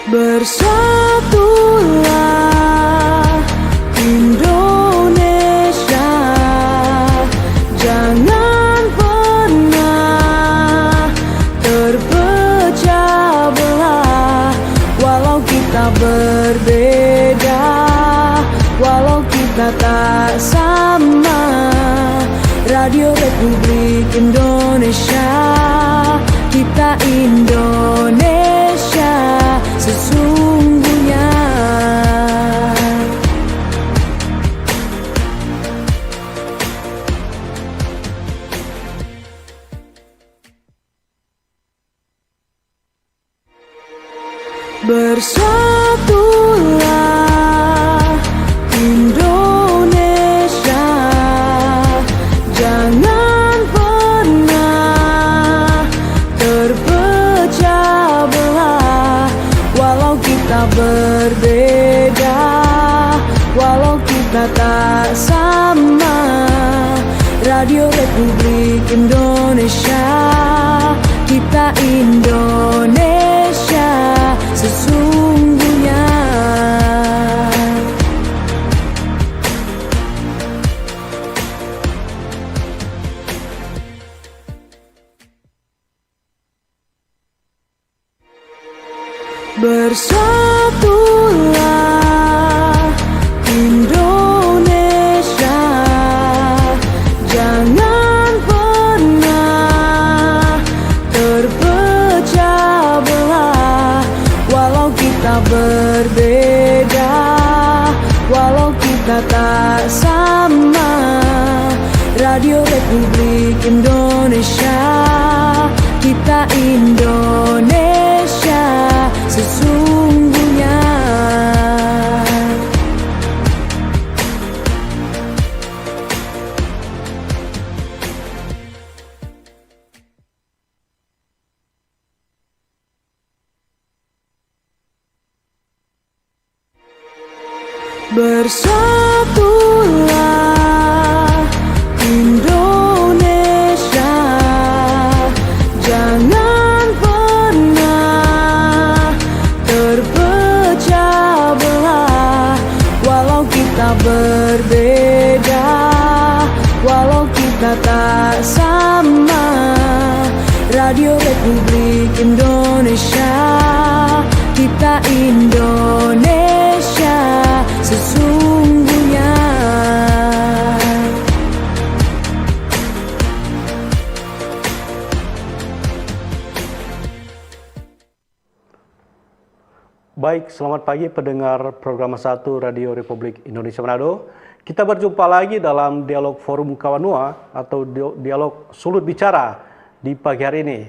Bersatulah Indonesia, jangan pernah terpecah belah. Walau kita berbeda, walau kita tak sama, Radio Republik Indonesia, kita Indonesia sesungguhnya. Bersatulah Indonesia, jangan pernah terpecah belah. Walau kita berbeda, walau kita tak sama, Radio Republik Indonesia, kita Indonesia sesungguhnya. Bersatulah Indonesia, jangan pernah terpecah belah. Walau kita berbeda, walau kita tak sama, Radio Republik Indonesia, kita Indonesia sesungguhnya. Bersatulah Indonesia, jangan pernah terpecah belah. Walau kita berbeda, walau kita tak sama, Radio Republik Indonesia, kita Indonesia sesungguhnya. Baik, selamat pagi pendengar program 1 Radio Republik Indonesia Manado. Kita berjumpa lagi dalam dialog forum Kawanua atau dialog sulut bicara di pagi hari ini.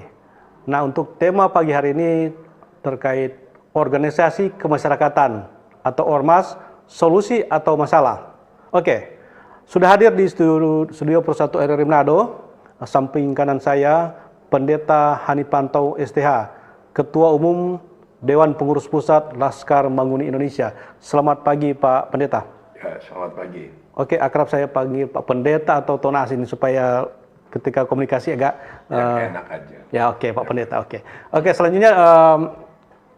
Nah, untuk tema pagi hari ini terkait organisasi kemasyarakatan atau ormas, solusi atau masalah. Oke, sudah hadir di studio Persatu RRI Manado, samping kanan saya Pendeta Hanipanto STH, Ketua Umum Dewan Pengurus Pusat Laskar Manguni Indonesia. Selamat pagi Pak Pendeta. Ya, selamat pagi. Oke, akrab saya panggil Pak Pendeta atau Tonas ini supaya ketika komunikasi agak enak aja. Ya, oke Pak Pendeta, oke. Oke, selanjutnya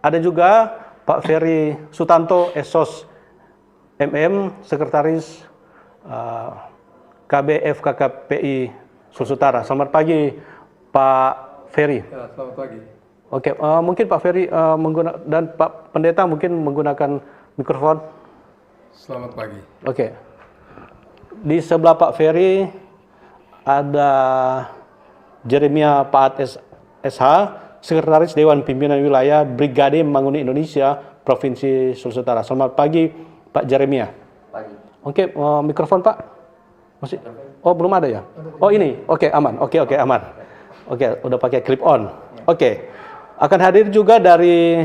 ada juga Pak Ferry Sutanto Esos MM, Sekretaris KBFKKPI Sulawesi Utara. Selamat pagi Pak Ferry. Ya, selamat pagi. Oke, mungkin Pak Ferry dan Pak Pendeta mungkin menggunakan mikrofon. Selamat pagi. Oke. Di sebelah Pak Ferry ada Jeremia Paat SH, Sekretaris Dewan Pimpinan Wilayah Brigade Manguni Indonesia, Provinsi Sulawesi Utara. Selamat pagi Pak Jeremia. Pagi. Oke, mikrofon Pak. Masih? Oh, belum ada ya? Oh, ini. Oke, aman. Oke, aman. Oke, udah pakai clip on. Oke. Akan hadir juga dari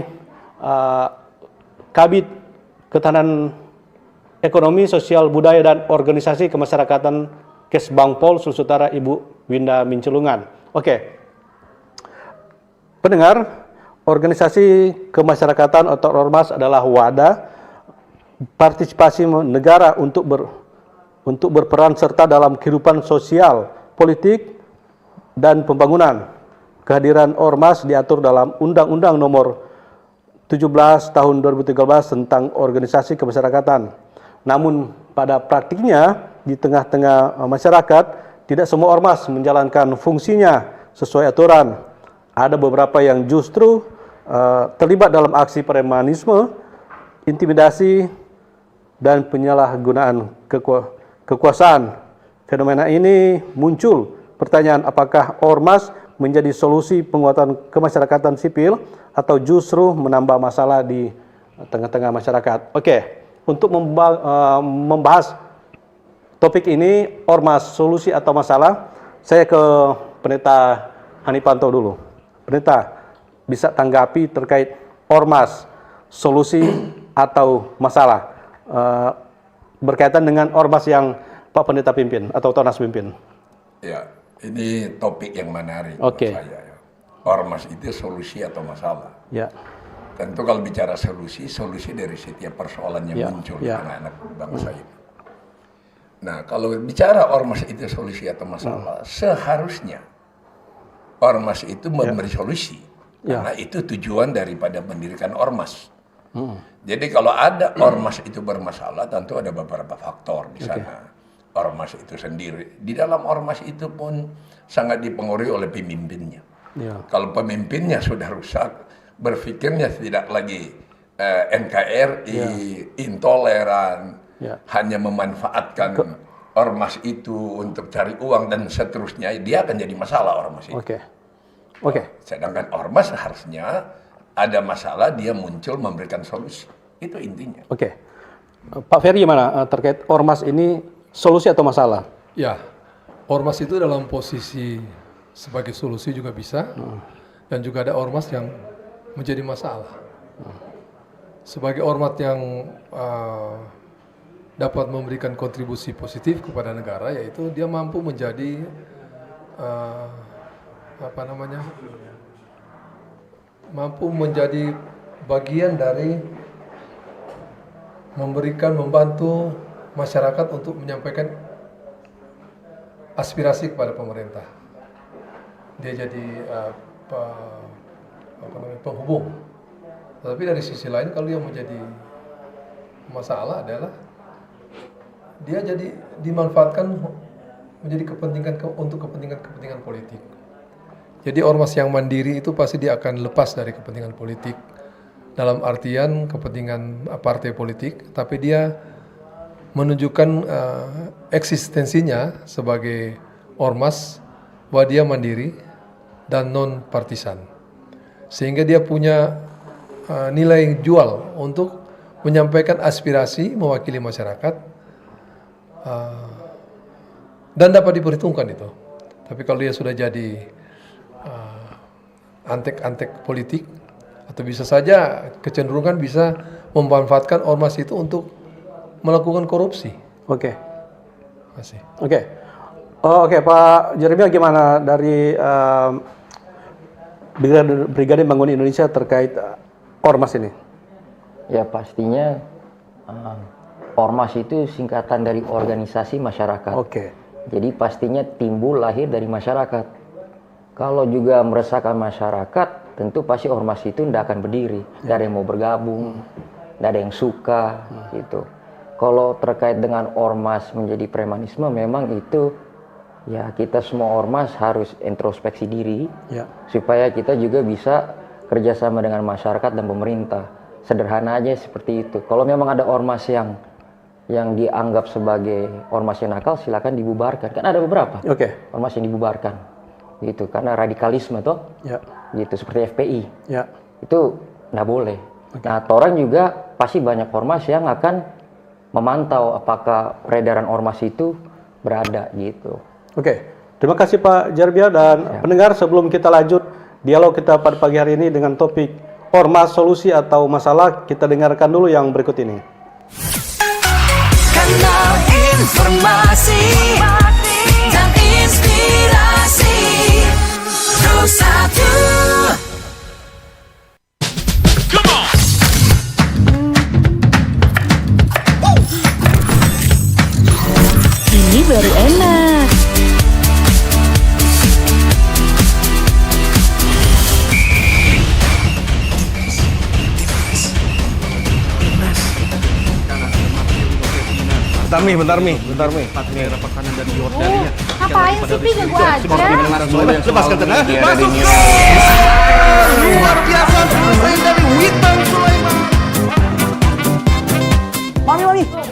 Kabid Ketahanan Ekonomi, Sosial, Budaya, dan Organisasi Kemasyarakatan Kesbangpol Sulawesi Utara, Ibu Winda Mincelungan. Oke. Pendengar, organisasi kemasyarakatan atau ormas adalah wadah partisipasi negara untuk berperan serta dalam kehidupan sosial, politik, dan pembangunan. Kehadiran ormas diatur dalam Undang-Undang Nomor 17 tahun 2013 tentang organisasi kemasyarakatan. Namun pada praktiknya di tengah-tengah masyarakat tidak semua ormas menjalankan fungsinya sesuai aturan. Ada beberapa yang justru terlibat dalam aksi premanisme, intimidasi, dan penyalahgunaan kekuasaan. Fenomena ini muncul pertanyaan apakah ormas menjadi solusi penguatan kemasyarakatan sipil atau justru menambah masalah di tengah-tengah masyarakat. Oke, untuk membahas topik ini, ormas solusi atau masalah, saya ke Pendeta Hanipanto dulu. Pendeta, bisa tanggapi terkait ormas solusi atau masalah berkaitan dengan ormas yang Pak Pendeta pimpin atau Tonas pimpin. Ya, ini topik yang menarik Oke. menurut saya. Ya. Ormas itu solusi atau masalah? Ya, Tentu kalau bicara solusi dari setiap persoalan yang Ya, muncul ya. di anak-anak bangsa ini. Nah, kalau bicara ormas itu solusi atau masalah, seharusnya ormas itu memberi solusi. Ya. Karena itu tujuan daripada mendirikan ormas. Jadi kalau ada ormas itu bermasalah, tentu ada beberapa faktor di sana. Ormas itu sendiri. Di dalam ormas itu pun sangat dipengaruhi oleh pemimpinnya. ya, Kalau pemimpinnya sudah rusak, berpikirnya tidak lagi NKRI, intoleran, hanya memanfaatkan ormas itu untuk cari uang dan seterusnya, dia akan jadi masalah ormas itu. Oke. Sedangkan ormas harusnya ada masalah, dia muncul memberikan solusi. Itu intinya. Oke. Pak Ferry gimana terkait ormas ini solusi atau masalah? Ya, ormas itu dalam posisi sebagai solusi juga bisa, dan juga ada ormas yang menjadi masalah. Sebagai ormas yang dapat memberikan kontribusi positif kepada negara, yaitu dia mampu menjadi mampu menjadi bagian dari membantu masyarakat untuk menyampaikan aspirasi kepada pemerintah. Dia jadi penghubung. Tapi dari sisi lain, kalau yang menjadi masalah adalah dia jadi dimanfaatkan menjadi untuk kepentingan politik. Jadi ormas yang mandiri itu pasti dia akan lepas dari kepentingan politik, dalam artian kepentingan partai politik, tapi dia menunjukkan eksistensinya sebagai ormas bahwa dia mandiri dan non partisan, sehingga dia punya nilai jual untuk menyampaikan aspirasi mewakili masyarakat, dan dapat diperhitungkan itu. Tapi kalau dia sudah jadi antek-antek politik, atau bisa saja kecenderungan bisa memanfaatkan ormas itu untuk melakukan korupsi. Oke. Masih. Oke, Pak Jeremia gimana dari Brigade Bangun Indonesia terkait ormas ini? Ya pastinya ormas itu singkatan dari organisasi masyarakat. Oke. Jadi pastinya timbul lahir dari masyarakat. Kalau juga meresahkan masyarakat, tentu pasti ormas itu tidak akan berdiri. Tidak ada yang mau bergabung, tidak ada yang suka, gitu. Kalau terkait dengan ormas menjadi premanisme, memang itu ya kita semua ormas harus introspeksi diri, supaya kita juga bisa kerjasama dengan masyarakat dan pemerintah. Sederhana aja seperti itu. Kalau memang ada ormas yang dianggap sebagai ormas yang nakal, silakan dibubarkan. Kan ada beberapa ormas yang dibubarkan. Gitu, karena radikalisme toh, gitu seperti FPI, itu nggak boleh. Nah, orang juga pasti banyak ormas yang akan memantau apakah peredaran ormas itu berada gitu. Terima kasih Pak Jarbia dan pendengar. Sebelum kita lanjut dialog kita pada pagi hari ini dengan topik ormas solusi atau masalah, kita dengarkan dulu yang berikut ini. Kanal informasi dan inspirasi Satu. Ini baru enak. Bentar Mi. Daerah pertahanan dari Yordania. Ngapain sih, Pi? Ganggu aja. Lepaskan tenang. Masuk Luar biasa selesai dari Witan Sulaiman.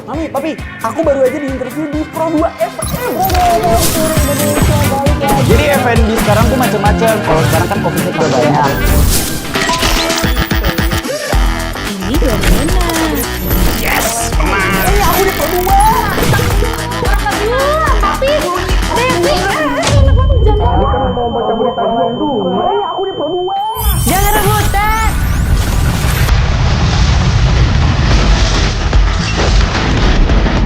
Mami, papi, aku baru aja diinterview di Pro 2 FM. Jadi FNB sekarang tuh macam-macam. Kalau sekarang kan Coffee Cake banyak. Ini dari enak. Aku di Pro 2. Tapi, Devi, enak banget jangan. Aku di Pro 2. Jangan rebutan.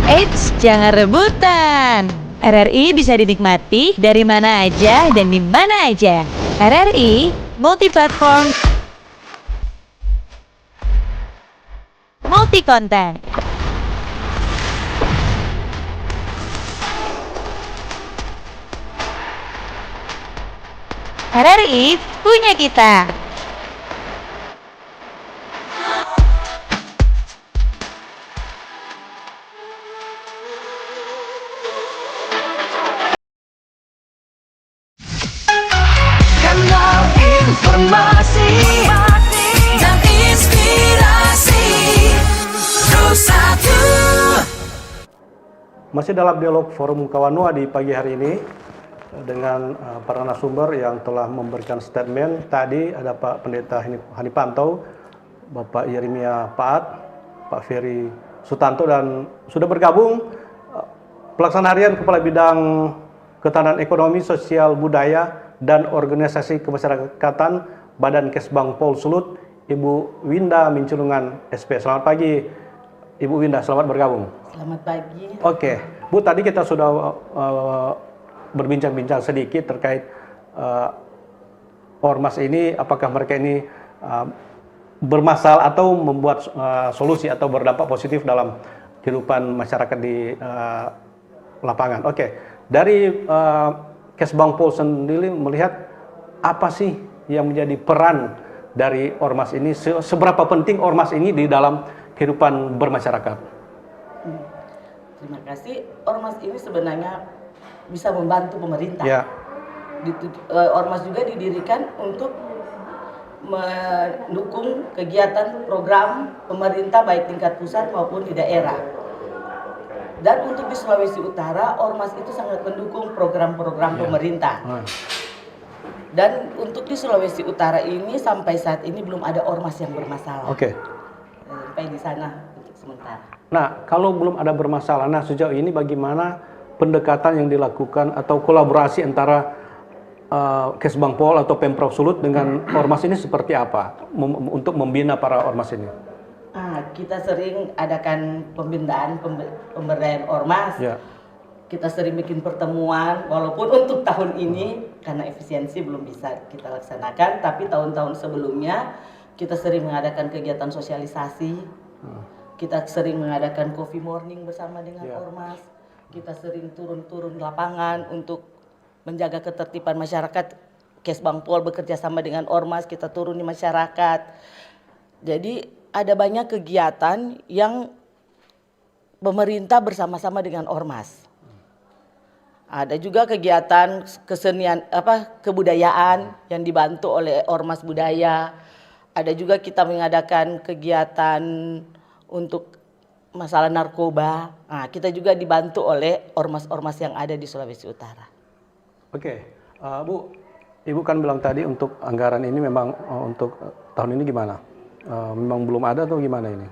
Eits, jangan rebutan. RRI bisa dinikmati dari mana aja dan di mana aja. RRI multi-platform, multi-konten. RRI punya kita. Kanal informasi dan inspirasi Terus Satu. Masih dalam dialog Forum Kawanua di pagi hari ini dengan para narasumber yang telah memberikan statement. Tadi ada Pak Pendeta Hani Pantau, Bapak Yeremia Paat, Pak Ferry Sutanto, dan sudah bergabung Pelaksana Harian Kepala Bidang Ketahanan Ekonomi, Sosial, Budaya, dan Organisasi Kemasyarakatan Badan Kesbang Pol Sulut, Ibu Winda Minculungan SP. Selamat pagi, Ibu Winda, selamat bergabung. Selamat pagi. Oke, Bu, tadi kita sudah berbincang-bincang sedikit terkait ormas ini, apakah mereka ini bermasalah atau membuat solusi atau berdampak positif dalam kehidupan masyarakat di lapangan. Oke, dari Kesbang Pol sendiri melihat apa sih yang menjadi peran dari ormas ini, seberapa penting ormas ini di dalam kehidupan bermasyarakat? Terima kasih. Ormas ini sebenarnya bisa membantu pemerintah. Ya. Ormas juga didirikan untuk mendukung kegiatan program pemerintah baik tingkat pusat maupun di daerah. Dan untuk di Sulawesi Utara, ormas itu sangat mendukung program-program pemerintah. Dan untuk di Sulawesi Utara ini sampai saat ini belum ada ormas yang bermasalah. Oke. Sampai di sana untuk sementara. Nah, kalau belum ada bermasalah, nah sejauh ini bagaimana pendekatan yang dilakukan atau kolaborasi antara Kesbang Pol atau Pemprov Sulut dengan ormas ini seperti apa untuk membina para ormas ini? Kita sering adakan pemberdayaan ormas. Ya. Kita sering bikin pertemuan, walaupun untuk tahun ini karena efisiensi belum bisa kita laksanakan, tapi tahun-tahun sebelumnya kita sering mengadakan kegiatan sosialisasi. Kita sering mengadakan coffee morning bersama dengan ormas. Kita sering turun-turun lapangan untuk menjaga ketertiban masyarakat. Kesbang Pol bekerja sama dengan ormas, kita turun di masyarakat. Jadi ada banyak kegiatan yang pemerintah bersama-sama dengan ormas. Ada juga kegiatan kesenian kebudayaan yang dibantu oleh ormas budaya. Ada juga kita mengadakan kegiatan untuk masalah narkoba. Kita juga dibantu oleh ormas-ormas yang ada di Sulawesi Utara. Oke, Bu, Ibu kan bilang tadi untuk anggaran ini memang untuk tahun ini gimana? Memang belum ada atau gimana ini?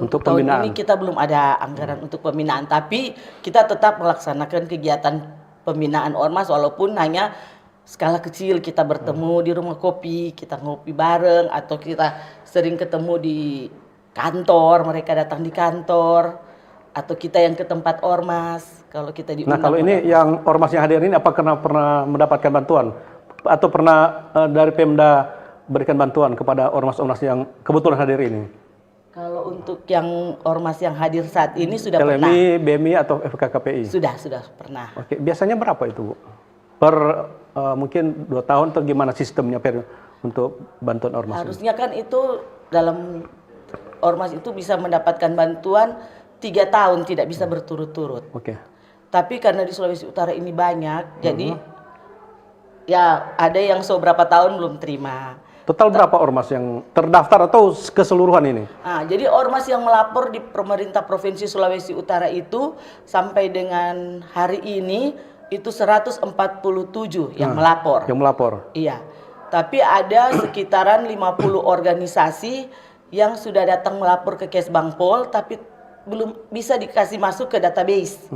Untuk tahun pembinaan. ini kita belum ada anggaran untuk pembinaan, tapi kita tetap melaksanakan kegiatan pembinaan ormas walaupun hanya skala kecil. Kita bertemu di rumah kopi, kita ngopi bareng, atau kita sering ketemu di kantor, mereka datang di kantor, atau kita yang ke tempat ormas. Kalau kita diundang. Nah, kalau ini yang ormas yang hadir ini apakah pernah mendapatkan bantuan atau pernah dari Pemda berikan bantuan kepada ormas-ormas yang kebetulan hadir ini? Kalau untuk yang ormas yang hadir saat ini sudah LMI, pernah. BMI atau FKKPI? Sudah pernah. Oke, biasanya berapa itu, Bu? Per mungkin 2 tahun atau gimana sistemnya untuk bantuan ormas? Harusnya kan itu dalam ormas itu bisa mendapatkan bantuan 3 tahun tidak bisa berturut-turut. Oke. Tapi karena di Sulawesi Utara ini banyak, jadi ya ada yang beberapa tahun belum terima. Total berapa ormas yang terdaftar atau keseluruhan ini? Nah, jadi ormas yang melapor di pemerintah Provinsi Sulawesi Utara itu sampai dengan hari ini itu 147 yang melapor. Yang melapor. Iya. Tapi ada sekitaran 50 organisasi yang sudah datang melapor ke Kesbangpol tapi belum bisa dikasih masuk ke database.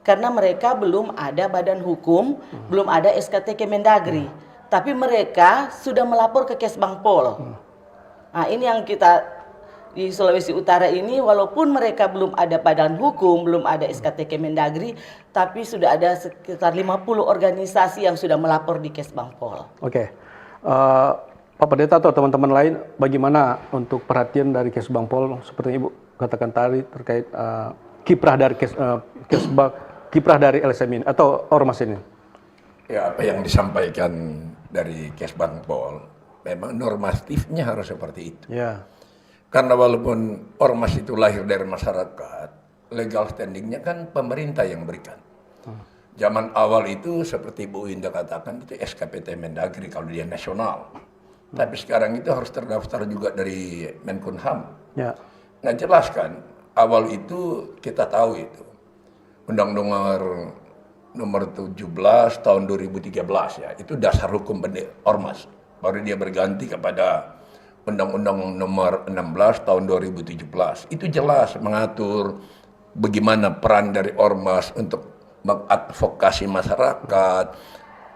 Karena mereka belum ada badan hukum, belum ada SKT Kemendagri. Tapi mereka sudah melapor ke Kesbangpol. Nah, ini yang kita di Sulawesi Utara ini, walaupun mereka belum ada badan hukum, belum ada SKT Kemendagri, tapi sudah ada sekitar 50 organisasi yang sudah melapor di Kesbangpol. Oke. Pak Pendeta atau teman-teman lain, bagaimana untuk perhatian dari Kesbangpol seperti Ibu katakan tadi terkait kiprah dari kiprah dari LSM ini atau ormas ini? Ya, apa yang disampaikan dari Kesbangpol memang normatifnya harus seperti itu. Ya. Karena walaupun ormas itu lahir dari masyarakat, legal standingnya kan pemerintah yang berikan. Zaman awal itu seperti Bu Indah katakan itu SKPT Mendagri kalau dia nasional. Tapi sekarang itu harus terdaftar juga dari Menkumham. Ya. Nah jelas kan, awal itu kita tahu itu. Undang-Undang nomor 17 tahun 2013 ya, itu dasar hukum ormas. Baru dia berganti kepada Undang-Undang nomor 16 tahun 2017. Itu jelas mengatur bagaimana peran dari ormas untuk mengadvokasi masyarakat,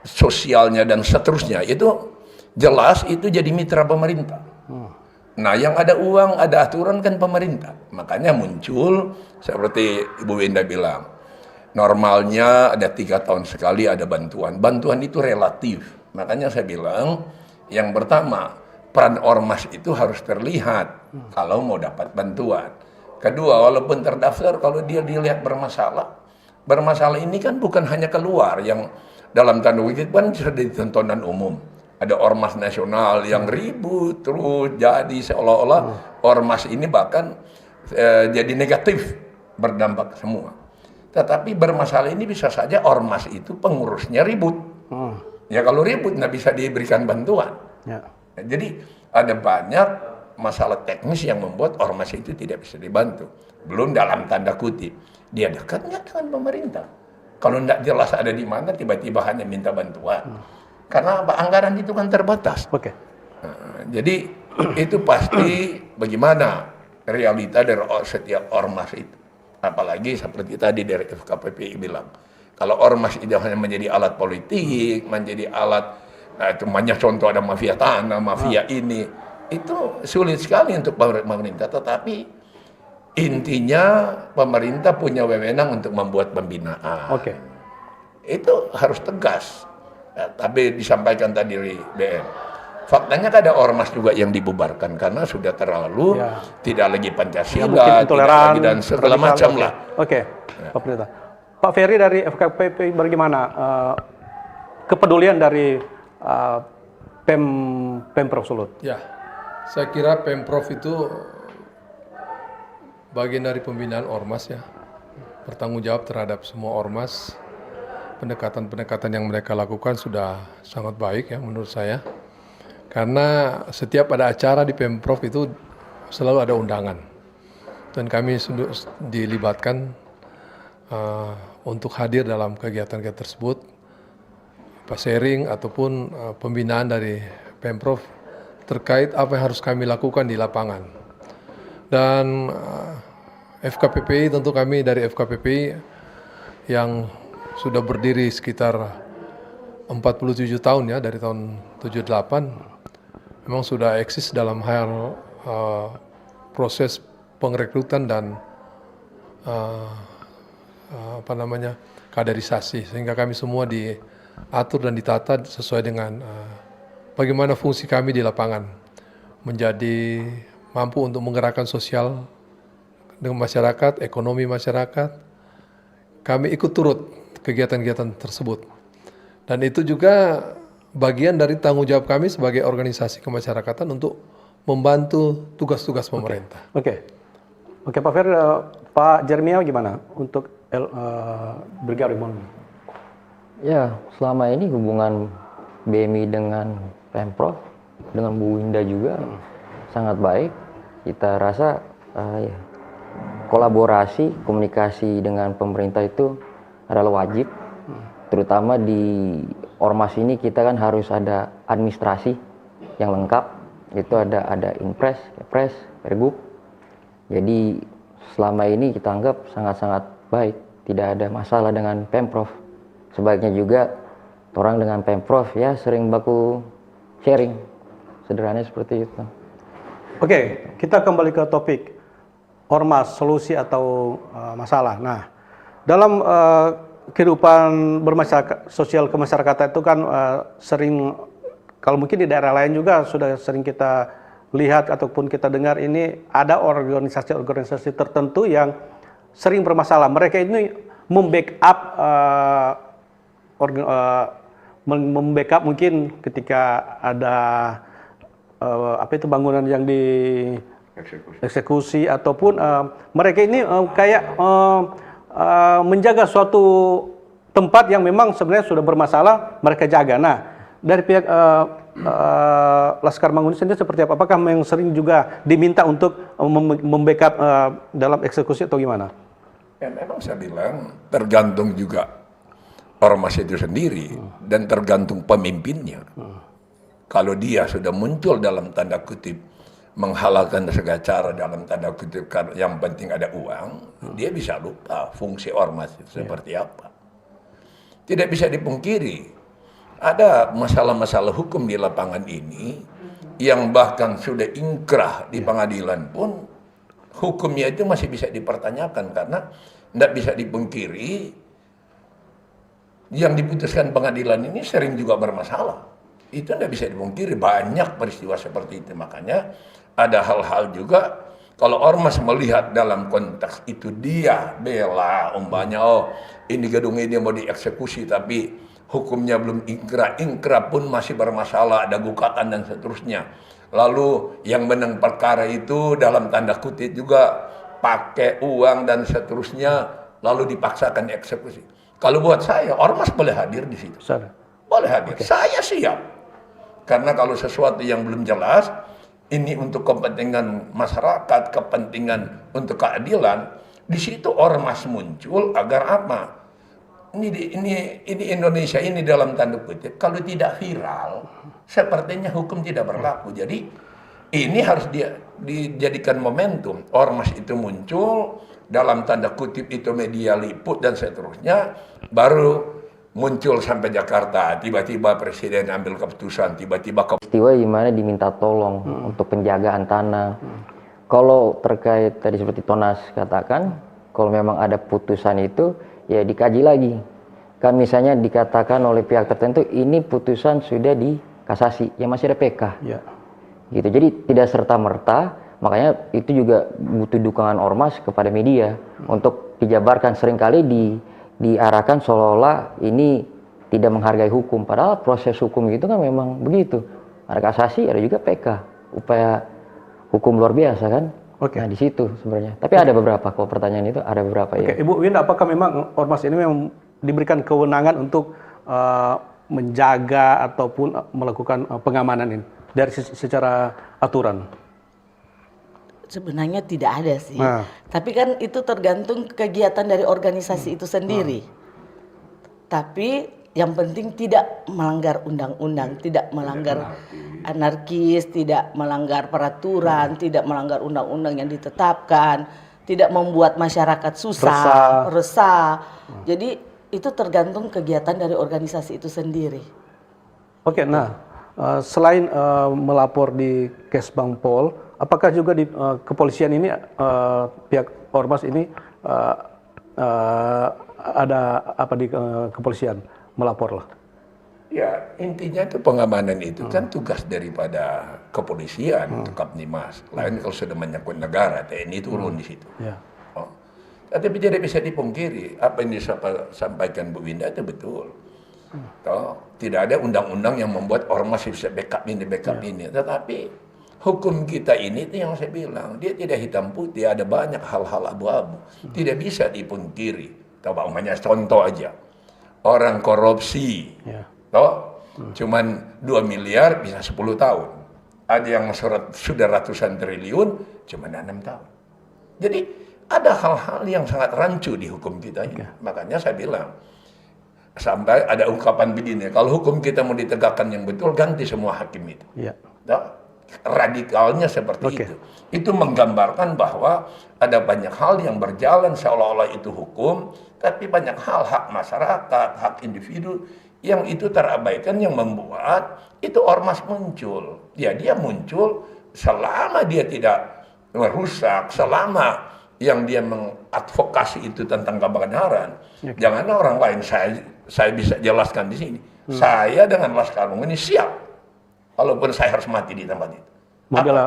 sosialnya dan seterusnya. Itu jelas itu jadi mitra pemerintah. Nah yang ada uang, ada aturan kan pemerintah. Makanya muncul seperti Ibu Winda bilang, normalnya ada 3 tahun sekali ada bantuan. Bantuan itu relatif. Makanya saya bilang, yang pertama, peran ormas itu harus terlihat kalau mau dapat bantuan. Kedua, walaupun terdaftar, kalau dia dilihat bermasalah. Bermasalah ini kan bukan hanya keluar, yang dalam tanda kutip kan sudah di tontonan umum. Ada ormas nasional yang ribut terus, jadi seolah-olah ormas ini bahkan jadi negatif, berdampak semua. Tetapi bermasalah ini bisa saja ormas itu pengurusnya ribut. Ya kalau ribut nggak bisa diberikan bantuan. Ya. Nah, jadi ada banyak masalah teknis yang membuat ormas itu tidak bisa dibantu. Belum dalam tanda kutip, dia dekat nggak dengan pemerintah. Kalau nggak jelas ada di mana, tiba-tiba hanya minta bantuan. Karena apa? Anggaran itu kan terbatas. Oke. Nah, jadi itu pasti bagaimana realita dari setiap ormas itu. Apalagi seperti tadi dari FKPPI bilang, kalau ormas itu hanya menjadi alat politik, menjadi alat, itu banyak contoh ada mafia tanah, mafia ini, itu sulit sekali untuk pemerintah. Tetapi intinya pemerintah punya wewenang untuk membuat pembinaan. Oke. Itu harus tegas. Ya, tapi disampaikan tadi dari BN. Faktanya kan ada ormas juga yang dibubarkan karena sudah terlalu tidak lagi Pancasila, tidak lagi dan segala macam lah. Oke, Pak Pendeta. Pak Ferry dari FKPP bagaimana kepedulian dari Pemprov Sulut? Ya, saya kira Pemprov itu bagian dari pembinaan ormas ya, bertanggung jawab terhadap semua ormas. Pendekatan-pendekatan yang mereka lakukan sudah sangat baik ya menurut saya. Karena setiap ada acara di Pemprov itu selalu ada undangan. Dan kami sudah dilibatkan untuk hadir dalam kegiatan-kegiatan tersebut. Sharing ataupun pembinaan dari Pemprov terkait apa yang harus kami lakukan di lapangan. Dan FKPPI, tentu kami dari FKPPI yang sudah berdiri sekitar 47 tahun ya, dari tahun 78, memang sudah eksis dalam hal proses pengrekrutan dan kaderisasi, sehingga kami semua diatur dan ditata sesuai dengan bagaimana fungsi kami di lapangan, menjadi mampu untuk menggerakkan sosial dengan masyarakat, ekonomi masyarakat. Kami ikut turut kegiatan-kegiatan tersebut. Dan itu juga bagian dari tanggung jawab kami sebagai organisasi kemasyarakatan untuk membantu tugas-tugas pemerintah. Oke. Oke Pak Fer, Pak Jeremia gimana untuk Brigade Remon? Ya, selama ini hubungan BMI dengan Pemprov, dengan Bu Winda juga sangat baik. Kita rasa ya, kolaborasi, komunikasi dengan pemerintah itu adalah wajib. Terutama di Ormas ini kita kan harus ada administrasi yang lengkap. Itu ada Inpres, Kepres, Pergub. Jadi selama ini kita anggap sangat-sangat baik. Tidak ada masalah dengan Pemprov. Sebaiknya juga orang dengan Pemprov ya sering baku sharing. Sederhananya seperti itu. Oke, kita kembali ke topik Ormas, solusi atau masalah. Nah, dalam kehidupan bermasyarakat, sosial kemasyarakatan itu kan sering, kalau mungkin di daerah lain juga sudah sering kita lihat ataupun kita dengar ini ada organisasi-organisasi tertentu yang sering bermasalah. Mereka ini membackup membackup mungkin ketika ada bangunan yang dieksekusi ataupun mereka ini kayak menjaga suatu tempat yang memang sebenarnya sudah bermasalah, mereka jaga. Nah, dari pihak Laskar Mangun sendiri seperti apa? Apakah yang sering juga diminta untuk membackup dalam eksekusi atau gimana? Ya, memang saya bilang tergantung juga ormas itu sendiri dan tergantung pemimpinnya. Kalau dia sudah muncul dalam tanda kutip menghalalkan segala cara dalam tanda kutip yang penting ada uang, dia bisa lupa fungsi ormas itu seperti apa. Tidak bisa dipungkiri, ada masalah-masalah hukum di lapangan ini yang bahkan sudah ingkrah di pengadilan pun hukumnya itu masih bisa dipertanyakan karena tidak bisa dipungkiri yang diputuskan pengadilan ini sering juga bermasalah. Itu tidak bisa dipungkiri, banyak peristiwa seperti itu. Makanya ada hal-hal juga kalau ormas melihat dalam konteks itu dia bela umpamanya, oh ini gedung ini mau dieksekusi tapi hukumnya belum ingkrah pun masih bermasalah, ada gugatan dan seterusnya. Lalu yang menang perkara itu dalam tanda kutip juga pakai uang dan seterusnya, lalu dipaksakan eksekusi. Kalau buat saya, ormas boleh hadir di situ. Boleh hadir. Okay. Saya siap. Karena kalau sesuatu yang belum jelas, ini untuk kepentingan masyarakat, kepentingan untuk keadilan, di situ ormas muncul agar apa? Ini Indonesia ini dalam tanda kutip, kalau tidak viral, sepertinya hukum tidak berlaku. Jadi ini harus dijadikan momentum. Ormas itu muncul, dalam tanda kutip itu media liput dan seterusnya, baru muncul sampai Jakarta, tiba-tiba presiden ambil keputusan, tiba-tiba peristiwa di mana diminta tolong untuk penjagaan tanah. Kalau terkait tadi seperti Tonas katakan, kalau memang ada putusan itu ya dikaji lagi. Kan misalnya dikatakan oleh pihak tertentu ini putusan sudah dikasasi, ya masih ada PK. Ya. Gitu. Jadi tidak serta-merta, makanya itu juga butuh dukungan ormas kepada media untuk dijabarkan. Seringkali diarahkan seolah-olah ini tidak menghargai hukum, padahal proses hukum itu kan memang begitu. Ada kasasi, ada juga PK, upaya hukum luar biasa kan. Okay. Nah di situ sebenarnya. Tapi ada beberapa, kalau pertanyaan itu ada beberapa. Ya. Ibu Winda, apakah memang ormas ini memang diberikan kewenangan untuk menjaga ataupun melakukan pengamanan ini dari secara aturan? Sebenarnya tidak ada sih. Tapi kan itu tergantung kegiatan dari organisasi itu sendiri. Tapi yang penting tidak melanggar undang-undang, tidak melanggar anarkis, tidak melanggar peraturan, tidak melanggar undang-undang yang ditetapkan, tidak membuat masyarakat susah, resah. Jadi itu tergantung kegiatan dari organisasi itu sendiri. Oke, nah selain melapor di Kesbangpol, apakah juga di kepolisian ini pihak ormas ini ada apa di kepolisian melapor lah? Ya intinya itu pengamanan itu kan tugas daripada kepolisian, Kapnimas. Lain kalau sudah menyangkut negara, TNI turun di situ. Ya. Oh. Tapi tidak bisa dipungkiri apa yang disampaikan Bu Winda itu betul. Tidak ada undang-undang yang membuat ormas bisa backup ini, backup ini. Tetapi hukum kita ini itu yang saya bilang, dia tidak hitam putih, ada banyak hal-hal abu-abu. Tidak bisa dipungkiri. Coba umpamanya contoh aja. Orang korupsi, toh, cuman 2 miliar bisa 10 tahun. Ada yang sudah ratusan triliun, cuma 6 tahun. Jadi ada hal-hal yang sangat rancu di hukum kita ini. Makanya saya bilang, sampai ada ungkapan begini, kalau hukum kita mau ditegakkan yang betul, ganti semua hakim itu. Toh, radikalnya seperti itu. Itu menggambarkan bahwa ada banyak hal yang berjalan seolah-olah itu hukum, tapi banyak hal hak masyarakat, hak individu yang itu terabaikan, yang membuat itu ormas muncul. Ya, dia muncul selama dia tidak merusak, selama yang dia mengadvokasi itu tentang kebenaran. Jangan orang lain, saya bisa jelaskan di sini. Saya dengan Laskar Ungu ini siap. Walaupun saya harus mati di tempat itu.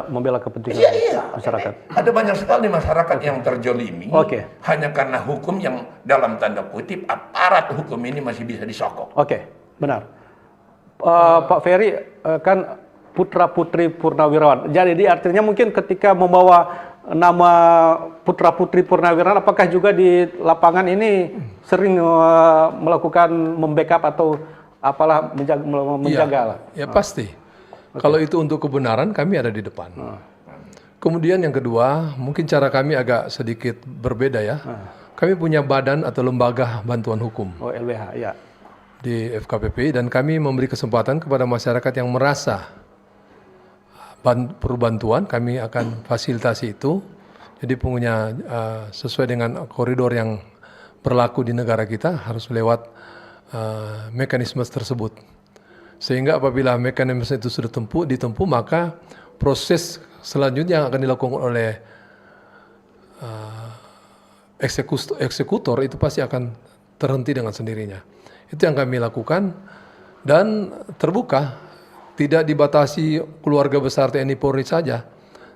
Membela kepentingan masyarakat. Ada banyak sekali masyarakat yang terjolimi hanya karena hukum yang dalam tanda kutip aparat hukum ini masih bisa disokok. Benar. Pak Ferry kan putra putri purnawirawan. Jadi artinya mungkin ketika membawa nama putra putri purnawirawan, apakah juga di lapangan ini sering melakukan membackup atau apalah menjaga lah? Ya pasti. Kalau itu untuk kebenaran, kami ada di depan. Kemudian yang kedua, mungkin cara kami agak sedikit berbeda ya. Kami punya badan atau lembaga bantuan hukum. LBH, ya. Di FKPP, dan kami memberi kesempatan kepada masyarakat yang merasa perlu bantuan, kami akan fasilitasi itu. Jadi punya sesuai dengan koridor yang berlaku di negara kita, harus lewat mekanisme tersebut. Sehingga apabila mekanisme itu sudah ditempuh, maka proses selanjutnya yang akan dilakukan oleh eksekutor itu pasti akan terhenti dengan sendirinya. Itu yang kami lakukan, dan terbuka, tidak dibatasi keluarga besar TNI Polri saja,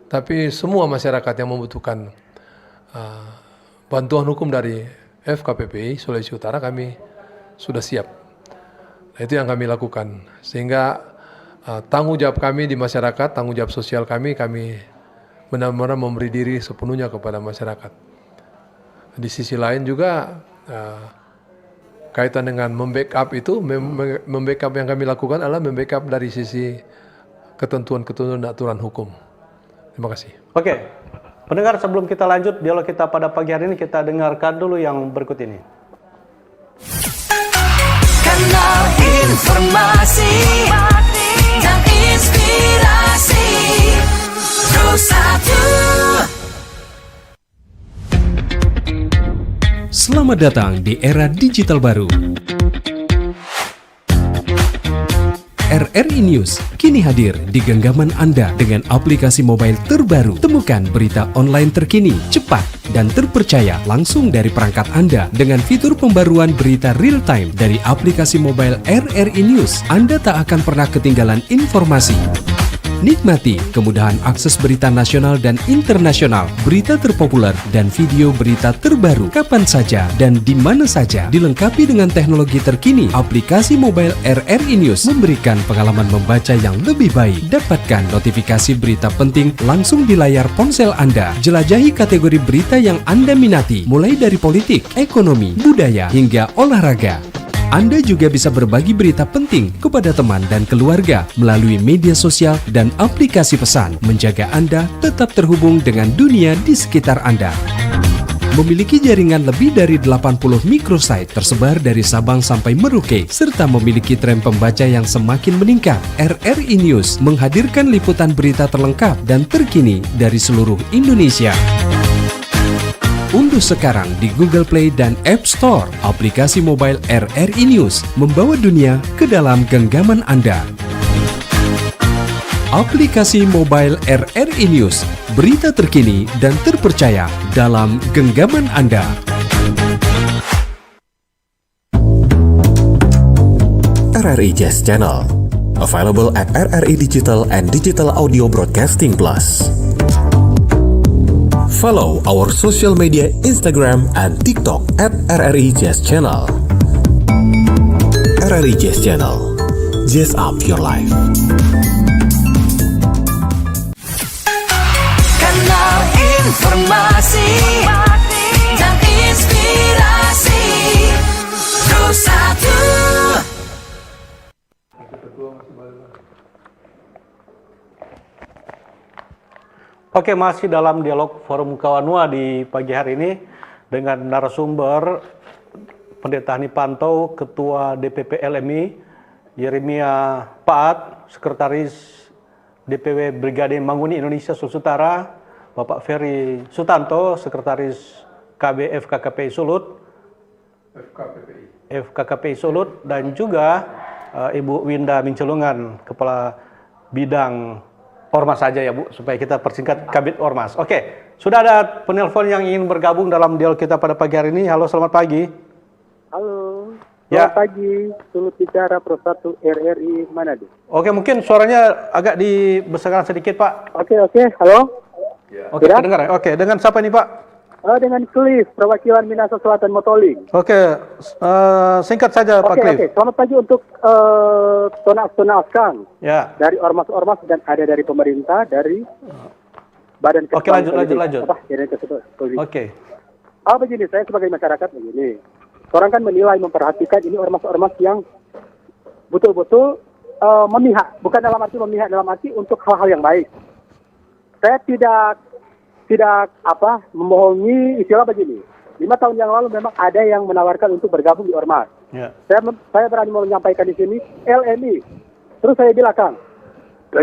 tapi semua masyarakat yang membutuhkan bantuan hukum dari FKPPI Sulawesi Utara, kami sudah siap. Nah, itu yang kami lakukan, sehingga tanggung jawab kami di masyarakat, tanggung jawab sosial kami benar-benar memberi diri sepenuhnya kepada masyarakat. Di sisi lain juga kaitan dengan membackup itu, membackup yang kami lakukan adalah membackup dari sisi ketentuan-ketentuan dan aturan hukum. Terima kasih. Pendengar, sebelum kita lanjut dialog kita pada pagi hari ini, kita dengarkan dulu yang berikut ini. Kanal informasi dan inspirasi Terus 1. Selamat datang di era digital baru. RRI News kini hadir di genggaman Anda dengan aplikasi mobile terbaru. Temukan berita online terkini, cepat, dan terpercaya langsung dari perangkat Anda dengan fitur pembaruan berita real time dari aplikasi mobile RRI News. Anda tak akan pernah ketinggalan informasi. Nikmati kemudahan akses berita nasional dan internasional, berita terpopuler, dan video berita terbaru kapan saja dan di mana saja. Dilengkapi dengan teknologi terkini, aplikasi mobile RRI News memberikan pengalaman membaca yang lebih baik. Dapatkan notifikasi berita penting langsung di layar ponsel Anda. Jelajahi kategori berita yang Anda minati, mulai dari politik, ekonomi, budaya, hingga olahraga. Anda juga bisa berbagi berita penting kepada teman dan keluarga melalui media sosial dan aplikasi pesan, menjaga Anda tetap terhubung dengan dunia di sekitar Anda. Memiliki jaringan lebih dari 80 microsite tersebar dari Sabang sampai Merauke, serta memiliki tren pembaca yang semakin meningkat. RRI News menghadirkan liputan berita terlengkap dan terkini dari seluruh Indonesia. Unduh sekarang di Google Play dan App Store aplikasi mobile RRI News, membawa dunia ke dalam genggaman Anda. Aplikasi mobile RRI News, berita terkini dan terpercaya dalam genggaman Anda. RRI Jazz Channel, available at RRI Digital and Digital Audio Broadcasting Plus. Follow our social media Instagram and TikTok at RRI Jazz Channel. RRI Jazz Channel, jazz up your life. informasi dan inspirasi. Terus satu. Oke, masih dalam dialog Forum Kawanua di pagi hari ini dengan narasumber Pendeta Hanipanto, Ketua DPP LMI, Yeremia Paat, Sekretaris DPW Brigade Manguni Indonesia Sulawesi Utara, Bapak Ferry Sutanto, Sekretaris KB FKKPI Sulut, FKKPI Sulut, dan juga Ibu Winda Mincelungan, Kepala Bidang Ormas saja ya Bu, supaya kita persingkat Kabid Ormas. Oke, sudah ada penelpon yang ingin bergabung dalam dialog kita pada pagi hari ini. Halo, selamat pagi. Halo, Ya. selamat pagi. Sulut bicara Pro 1 RRI Manado. Oke, mungkin suaranya agak dibesarkan sedikit Pak. Oke, halo. Oke, terdengar ya? Oke, dengan siapa ini Pak? Dengan Cliff, perwakilan Minahasa Selatan Motoling. Oke, singkat saja Pak Cliff. Oke, selamat pagi untuk Tonas Kang. Ya. Dari ormas-ormas dan ada dari pemerintah, dari Badan Oke, lanjut. Oke. Begini, saya sebagai masyarakat begini. Orang kan menilai, memperhatikan ini ormas-ormas yang betul-betul memihak, bukan dalam arti untuk hal-hal yang baik. Saya tidak membohongi, istilah begini. 5 tahun yang lalu memang ada yang menawarkan untuk bergabung di ormas. Ya. Saya berani mau menyampaikan di sini LMI. Terus saya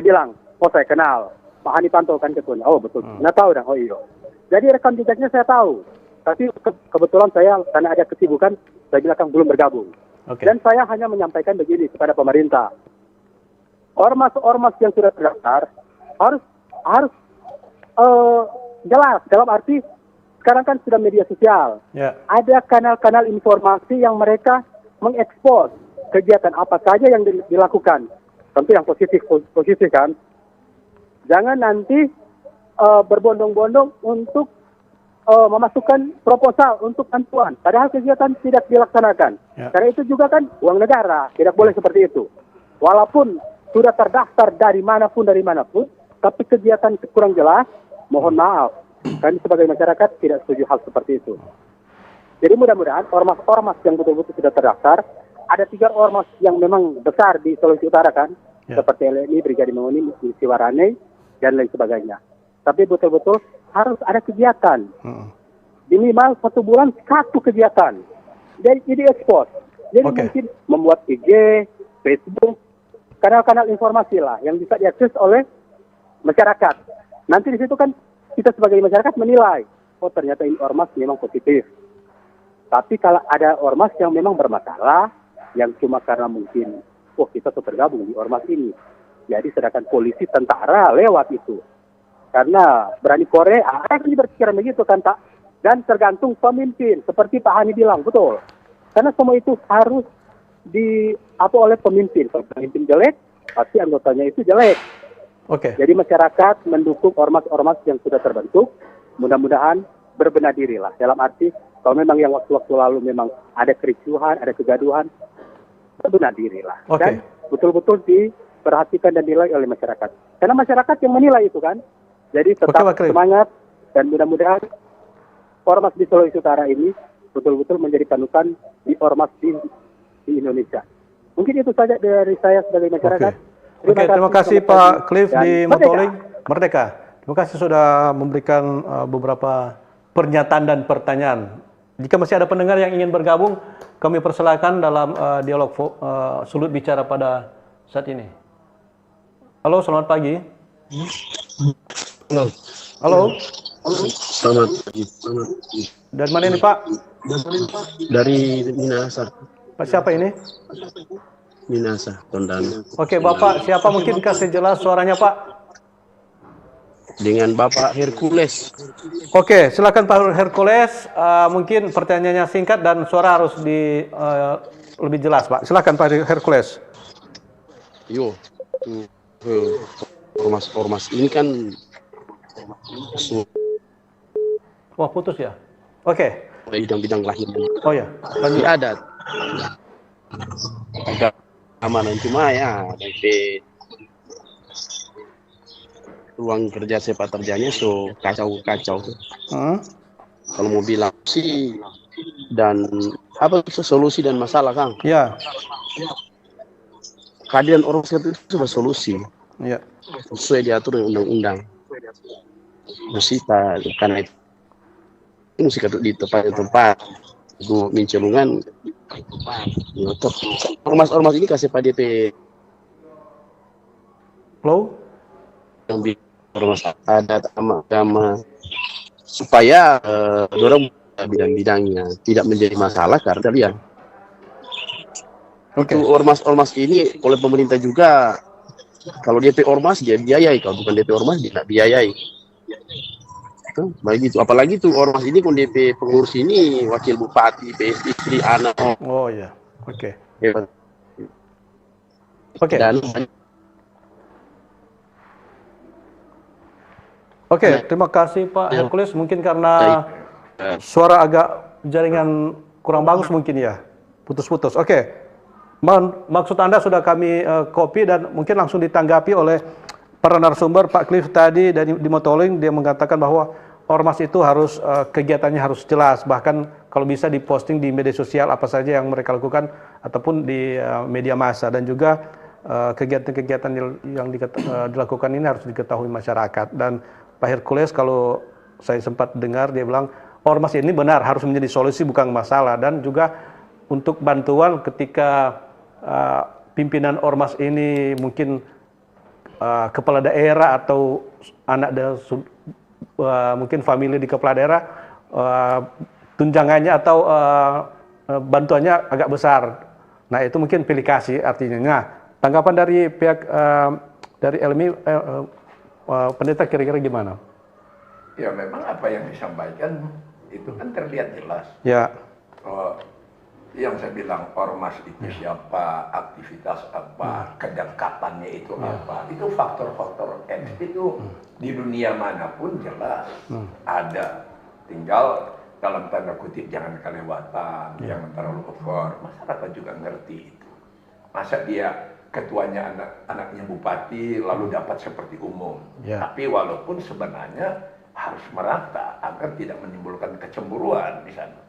bilang, oh saya kenal Pak Hanipanto kan ketuanya. Oh betul, nggak tahu dah. Oh iya. Jadi rekam jejaknya saya tahu. Tapi kebetulan saya karena ada kesibukan, saya bilang belum bergabung. Oke. Dan saya hanya menyampaikan begini kepada pemerintah. Ormas-ormas yang sudah terdaftar harus jelas, dalam arti sekarang kan sudah media sosial. Ya. Ada kanal-kanal informasi yang mereka mengekspos kegiatan apa saja yang dilakukan. Tentu yang positif kan. Jangan nanti berbondong-bondong untuk memasukkan proposal untuk bantuan. Padahal kegiatan tidak dilaksanakan. Ya. Karena itu juga kan uang negara. Tidak boleh seperti itu. Walaupun sudah terdaftar dari manapun, tapi kegiatan kurang jelas, mohon maaf, kami sebagai masyarakat tidak setuju hal seperti itu. Jadi mudah-mudahan ormas-ormas yang betul-betul sudah terdaftar, ada 3 ormas yang memang besar di Sulawesi Utara kan, seperti LNI, Brigade Manguni, Siwarane, dan lain sebagainya. Tapi betul-betul harus ada kegiatan. Minimal 1 bulan 1 kegiatan. Jadi ekspos. Jadi mungkin membuat IG, Facebook, kanal-kanal informasi lah yang bisa diakses oleh masyarakat. Nanti di situ kan kita sebagai masyarakat menilai, oh ternyata ini ormas memang positif. Tapi kalau ada ormas yang memang bermasalah, yang cuma karena mungkin, oh kita tuh tergabung di ormas ini. Jadi sedangkan polisi, tentara lewat itu. Karena berani Korea, ada yang berpikiran begitu kan Pak. Dan tergantung pemimpin, seperti Pak Hani bilang, betul. Karena semua itu harus oleh pemimpin. Kalau pemimpin jelek, pasti anggotanya itu jelek. Oke. Jadi masyarakat mendukung ormas-ormas yang sudah terbentuk, mudah-mudahan berbenah diri lah. Dalam arti, kalau memang yang waktu-waktu lalu memang ada kericuhan, ada kegaduhan, berbenah diri lah. Dan betul-betul diperhatikan dan dinilai oleh masyarakat. Karena masyarakat yang menilai itu kan. Jadi tetap semangat dan mudah-mudahan ormas di Sulawesi Utara ini betul-betul menjadi panutan di ormas di Indonesia. Mungkin itu saja dari saya sebagai masyarakat. Terima kasih Pak Cliff di Motoling Merdeka. Terima kasih sudah memberikan beberapa pernyataan dan pertanyaan. Jika masih ada pendengar yang ingin bergabung, kami persilakan dalam dialog Sulut Bicara pada saat ini. Halo, selamat pagi. Halo. Selamat pagi. Dari mana ini Pak? Dari Minahasa. Pak siapa ini? Minahasa, Tondano. Oke, Bapak siapa mungkin kasih jelas suaranya Pak? Dengan Bapak Hercules. Oke, silakan Pak Hercules. Mungkin pertanyaannya singkat dan suara harus lebih jelas Pak. Silakan Pak Hercules. Ormas ini kan wah putus ya. Oke. Bidang-bidang lahirnya. Oh ya. Lanjut. Adat. Keamanan cuma ya nanti ruang kerja sepak terjangnya so kacau tuh. Kalau mau bilang sih dan apa solusi dan masalah Kang? Ya. Kehadiran ormas itu sebuah solusi. Ya. Sesuai diatur oleh undang-undang. Musita karena itu mesti di tempat itu mencelungan. Ormas ini kasih pada DP flow yang ormas adat agama supaya dorong bidang-bidangnya tidak menjadi masalah karena kalian. Itu ormas ini oleh pemerintah juga. Kalau DP ormas dia biayai, kalau bukan DP ormas dia tidak biayai. Itu begitu. Apalagi tuh ormas ini kalau DP pengurus ini wakil bupati, istri, anak. Oh ya, oke. Oke, terima kasih Pak Hercules. Mungkin karena suara agak jaringan kurang bagus mungkin ya, putus-putus. Oke. Maksud Anda sudah kami copy dan mungkin langsung ditanggapi oleh para narasumber. Pak Cliff tadi dari di Motoling dia mengatakan bahwa ormas itu harus kegiatannya harus jelas, bahkan kalau bisa diposting di media sosial apa saja yang mereka lakukan ataupun di media massa, dan juga kegiatan-kegiatan yang dilakukan ini harus diketahui masyarakat. Dan Pak Hercules kalau saya sempat dengar dia bilang ormas ini benar harus menjadi solusi bukan masalah, dan juga untuk bantuan ketika pimpinan ormas ini mungkin kepala daerah atau anak mungkin famili di kepala daerah, tunjangannya atau bantuannya agak besar. Nah itu mungkin pilih kasih artinya. Nah tanggapan dari pihak dari LMI pendeta kira-kira gimana? Ya memang apa yang disampaikan itu kan terlihat jelas. Ya. Yang saya bilang ormas itu siapa, aktivitas apa, kedekatannya itu apa, itu faktor-faktor X itu di dunia manapun jelas ada. Tinggal dalam tanda kutip jangan kelewatan, jangan terlalu over. Masyarakat juga ngerti itu. Masa dia ketuanya anaknya bupati lalu dapat seperti umum. Tapi walaupun sebenarnya harus merata agar tidak menimbulkan kecemburuan di sana.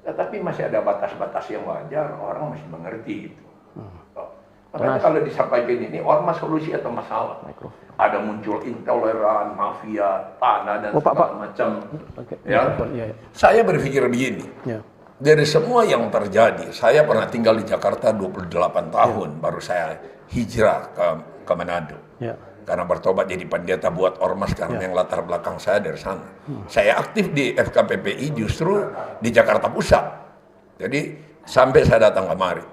Tetapi masih ada batas-batas yang wajar, orang masih mengerti itu. Makanya kalau disampaikan ini, ormas solusi atau masalah? Ada muncul intoleran, mafia, tanah, dan segala macam. Saya berpikir begini, dari semua yang terjadi, saya pernah tinggal di Jakarta 28 tahun, baru saya hijrah ke Manado. Karena bertobat jadi pendeta buat ormas karena yang latar belakang saya dari sana. Saya aktif di FKPPI justru di Jakarta Pusat. Jadi sampai saya datang kemari.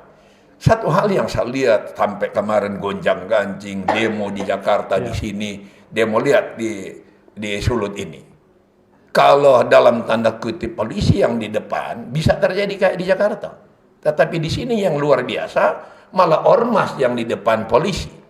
Satu hal yang saya lihat sampai kemarin gonjang-ganjing demo di Jakarta di sini, demo lihat di Sulut ini. Kalau dalam tanda kutip polisi yang di depan bisa terjadi kayak di Jakarta. Tetapi di sini yang luar biasa malah ormas yang di depan polisi.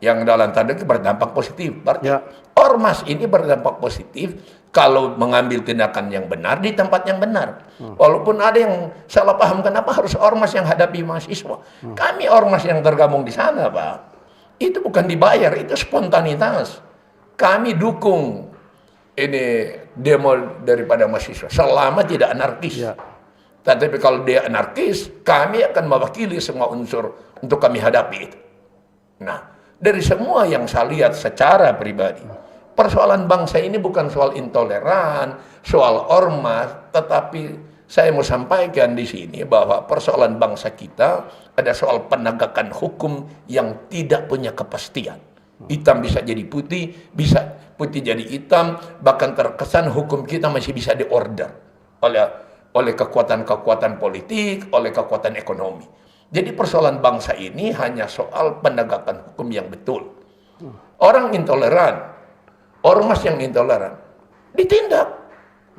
Yang dalam tanda berdampak positif. Berarti ormas ini berdampak positif kalau mengambil tindakan yang benar di tempat yang benar. Walaupun ada yang salah paham kenapa harus ormas yang hadapi mahasiswa. Kami ormas yang tergabung di sana, Pak. Itu bukan dibayar, itu spontanitas. Kami dukung ini demo daripada mahasiswa selama tidak anarkis. Tetapi kalau dia anarkis, kami akan mewakili semua unsur untuk kami hadapi itu. Nah, dari semua yang saya lihat secara pribadi, persoalan bangsa ini bukan soal intoleran, soal ormas, tetapi saya mau sampaikan di sini bahwa persoalan bangsa kita ada soal penegakan hukum yang tidak punya kepastian. Hitam bisa jadi putih, bisa putih jadi hitam, bahkan terkesan hukum kita masih bisa diorder oleh kekuatan-kekuatan politik, oleh kekuatan ekonomi. Jadi persoalan bangsa ini hanya soal penegakan hukum yang betul. Orang intoleran, ormas yang intoleran, ditindak.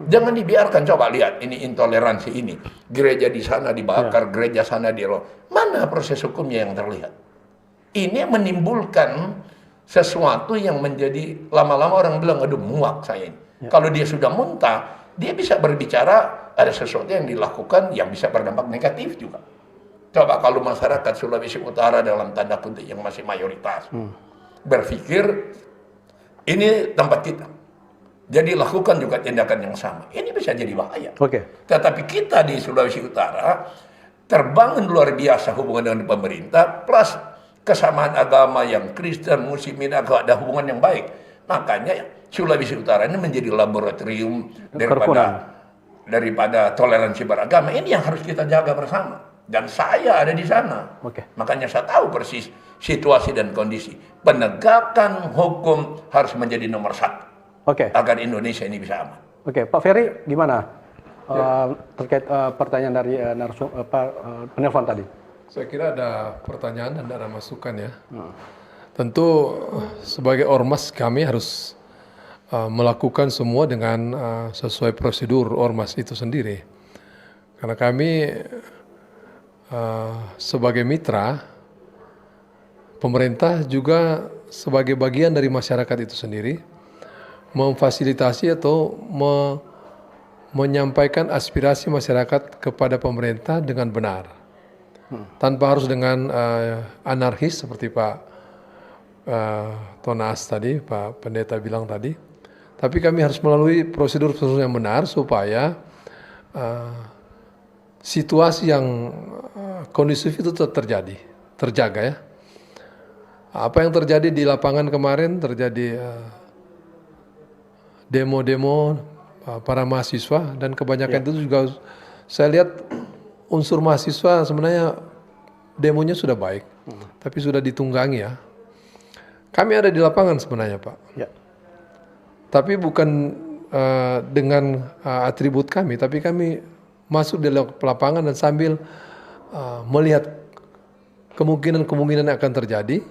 Jangan dibiarkan. Coba lihat, ini intoleransi ini. Gereja di sana dibakar, gereja sana dirobek. Mana proses hukumnya yang terlihat? Ini menimbulkan sesuatu yang menjadi lama-lama orang bilang, aduh muak saya ini. Kalau dia sudah muntah, dia bisa berbicara ada sesuatu yang dilakukan yang bisa berdampak negatif juga. Coba kalau masyarakat Sulawesi Utara dalam tanda kutip yang masih mayoritas berpikir Ini tempat kita. Jadi lakukan juga tindakan yang sama. Ini bisa jadi bahaya. Tetapi kita di Sulawesi Utara terbangun luar biasa hubungan dengan pemerintah, plus kesamaan agama yang Kristen, Muslimin, ada hubungan yang baik. Makanya Sulawesi Utara ini menjadi laboratorium daripada toleransi beragama. Ini yang harus kita jaga bersama. Dan saya ada di sana. Makanya saya tahu persis situasi dan kondisi. Penegakan hukum harus menjadi nomor satu. Agar Indonesia ini bisa aman. Pak Ferry, gimana terkait pertanyaan dari penelpon tadi? Saya kira ada pertanyaan dan ada masukan ya. Tentu sebagai ormas kami harus melakukan semua dengan sesuai prosedur ormas itu sendiri. Karena kami sebagai mitra, pemerintah juga sebagai bagian dari masyarakat itu sendiri, memfasilitasi atau menyampaikan aspirasi masyarakat kepada pemerintah dengan benar. Tanpa harus dengan anarkis seperti Pak Tonas tadi, Pak Pendeta bilang tadi. Tapi kami harus melalui prosedur-prosedur yang benar supaya situasi yang kondusif itu tetap terjaga ya. Apa yang terjadi di lapangan kemarin, terjadi demo-demo para mahasiswa, dan kebanyakan itu juga saya lihat unsur mahasiswa sebenarnya demonya sudah baik, tapi sudah ditunggangi ya. Kami ada di lapangan sebenarnya Pak, tapi bukan dengan atribut kami, tapi kami masuk di lapangan dan sambil melihat kemungkinan-kemungkinan yang akan terjadi,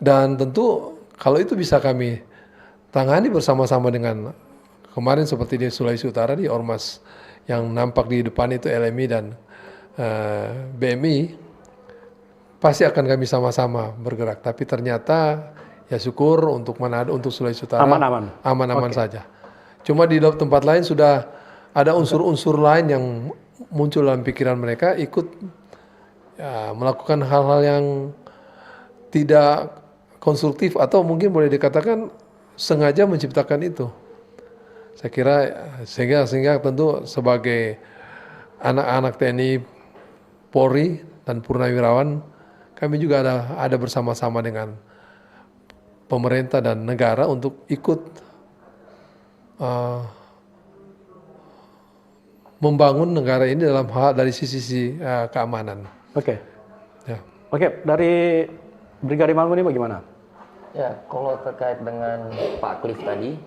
dan tentu kalau itu bisa kami tangani bersama-sama dengan kemarin seperti di Sulawesi Utara, di ormas yang nampak di depan itu LMI dan BMI, pasti akan kami sama-sama bergerak. Tapi ternyata ya syukur untuk Manado, untuk Sulawesi Utara aman-aman saja. Cuma di tempat lain sudah ada unsur-unsur lain yang muncul dalam pikiran mereka, ikut melakukan hal-hal yang tidak konstruktif atau mungkin boleh dikatakan sengaja menciptakan itu. Saya kira sehingga tentu sebagai anak-anak TNI, Polri dan Purnawirawan, kami juga ada bersama-sama dengan pemerintah dan negara untuk ikut membangun negara ini dalam hal dari sisi keamanan. Dari Brigadir Malmuni bagaimana? Ya, kalau terkait dengan Pak Cliff tadi,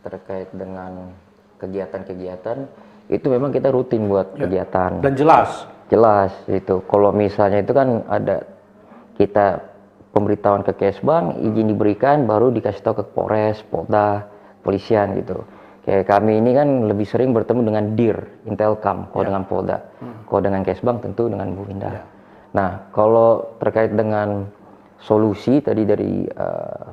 terkait dengan kegiatan-kegiatan, itu memang kita rutin buat kegiatan. Dan jelas? Jelas, itu. Kalau misalnya itu kan ada kita pemberitahuan ke Kesbang, izin diberikan, baru dikasih tahu ke Polres, Polda, polisian gitu. Kayak kami ini kan lebih sering bertemu dengan DIR, Intelkam, kalau dengan Polda. Kalau dengan Kesbang tentu dengan Bu Indah. Nah, kalau terkait dengan solusi tadi dari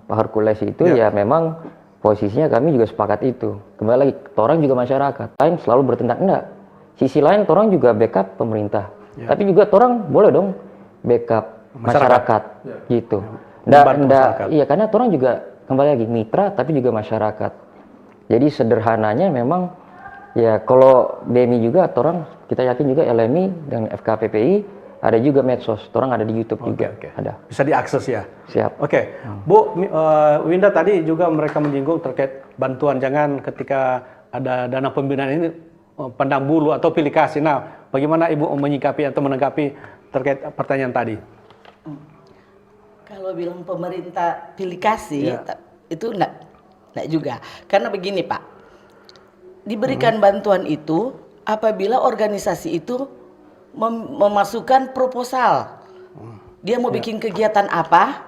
Pak Hercules itu ya memang posisinya kami juga sepakat itu. Kembali lagi, orang juga masyarakat lain selalu bertindak enggak. Sisi lain orang juga backup pemerintah. Tapi juga orang boleh dong backup masyarakat gitu. Iya, karena orang juga kembali lagi mitra tapi juga masyarakat. Jadi sederhananya memang ya kalau BMI juga orang kita yakin juga LMI dan FKPPI ada juga medsos, orang ada di YouTube juga. Ada. Bisa diakses ya? Siap. Bu, Winda tadi juga mereka menyinggung terkait bantuan, jangan ketika ada dana pembinaan ini pandang bulu atau pilih kasih. Nah, bagaimana Ibu menyikapi atau menanggapi terkait pertanyaan tadi? Kalau bilang pemerintah pilih kasih, itu enggak juga. Karena begini Pak, diberikan bantuan itu apabila organisasi itu memasukkan proposal. Dia mau bikin kegiatan apa,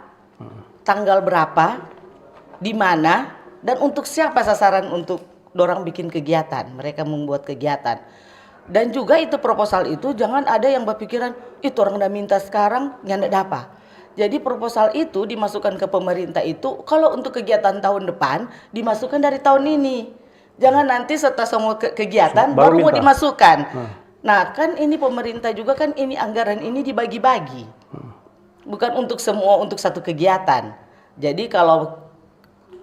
tanggal berapa, di mana, dan untuk siapa sasaran untuk dorang bikin kegiatan. Mereka membuat kegiatan. Dan juga itu proposal itu jangan ada yang berpikiran, itu orang udah minta sekarang, nggak dapat. Jadi proposal itu dimasukkan ke pemerintah itu, kalau untuk kegiatan tahun depan, dimasukkan dari tahun ini. Jangan nanti setelah semua kegiatan, baru mau dimasukkan. Nah kan ini pemerintah juga kan ini anggaran ini dibagi-bagi. Bukan untuk semua, untuk satu kegiatan. Jadi kalau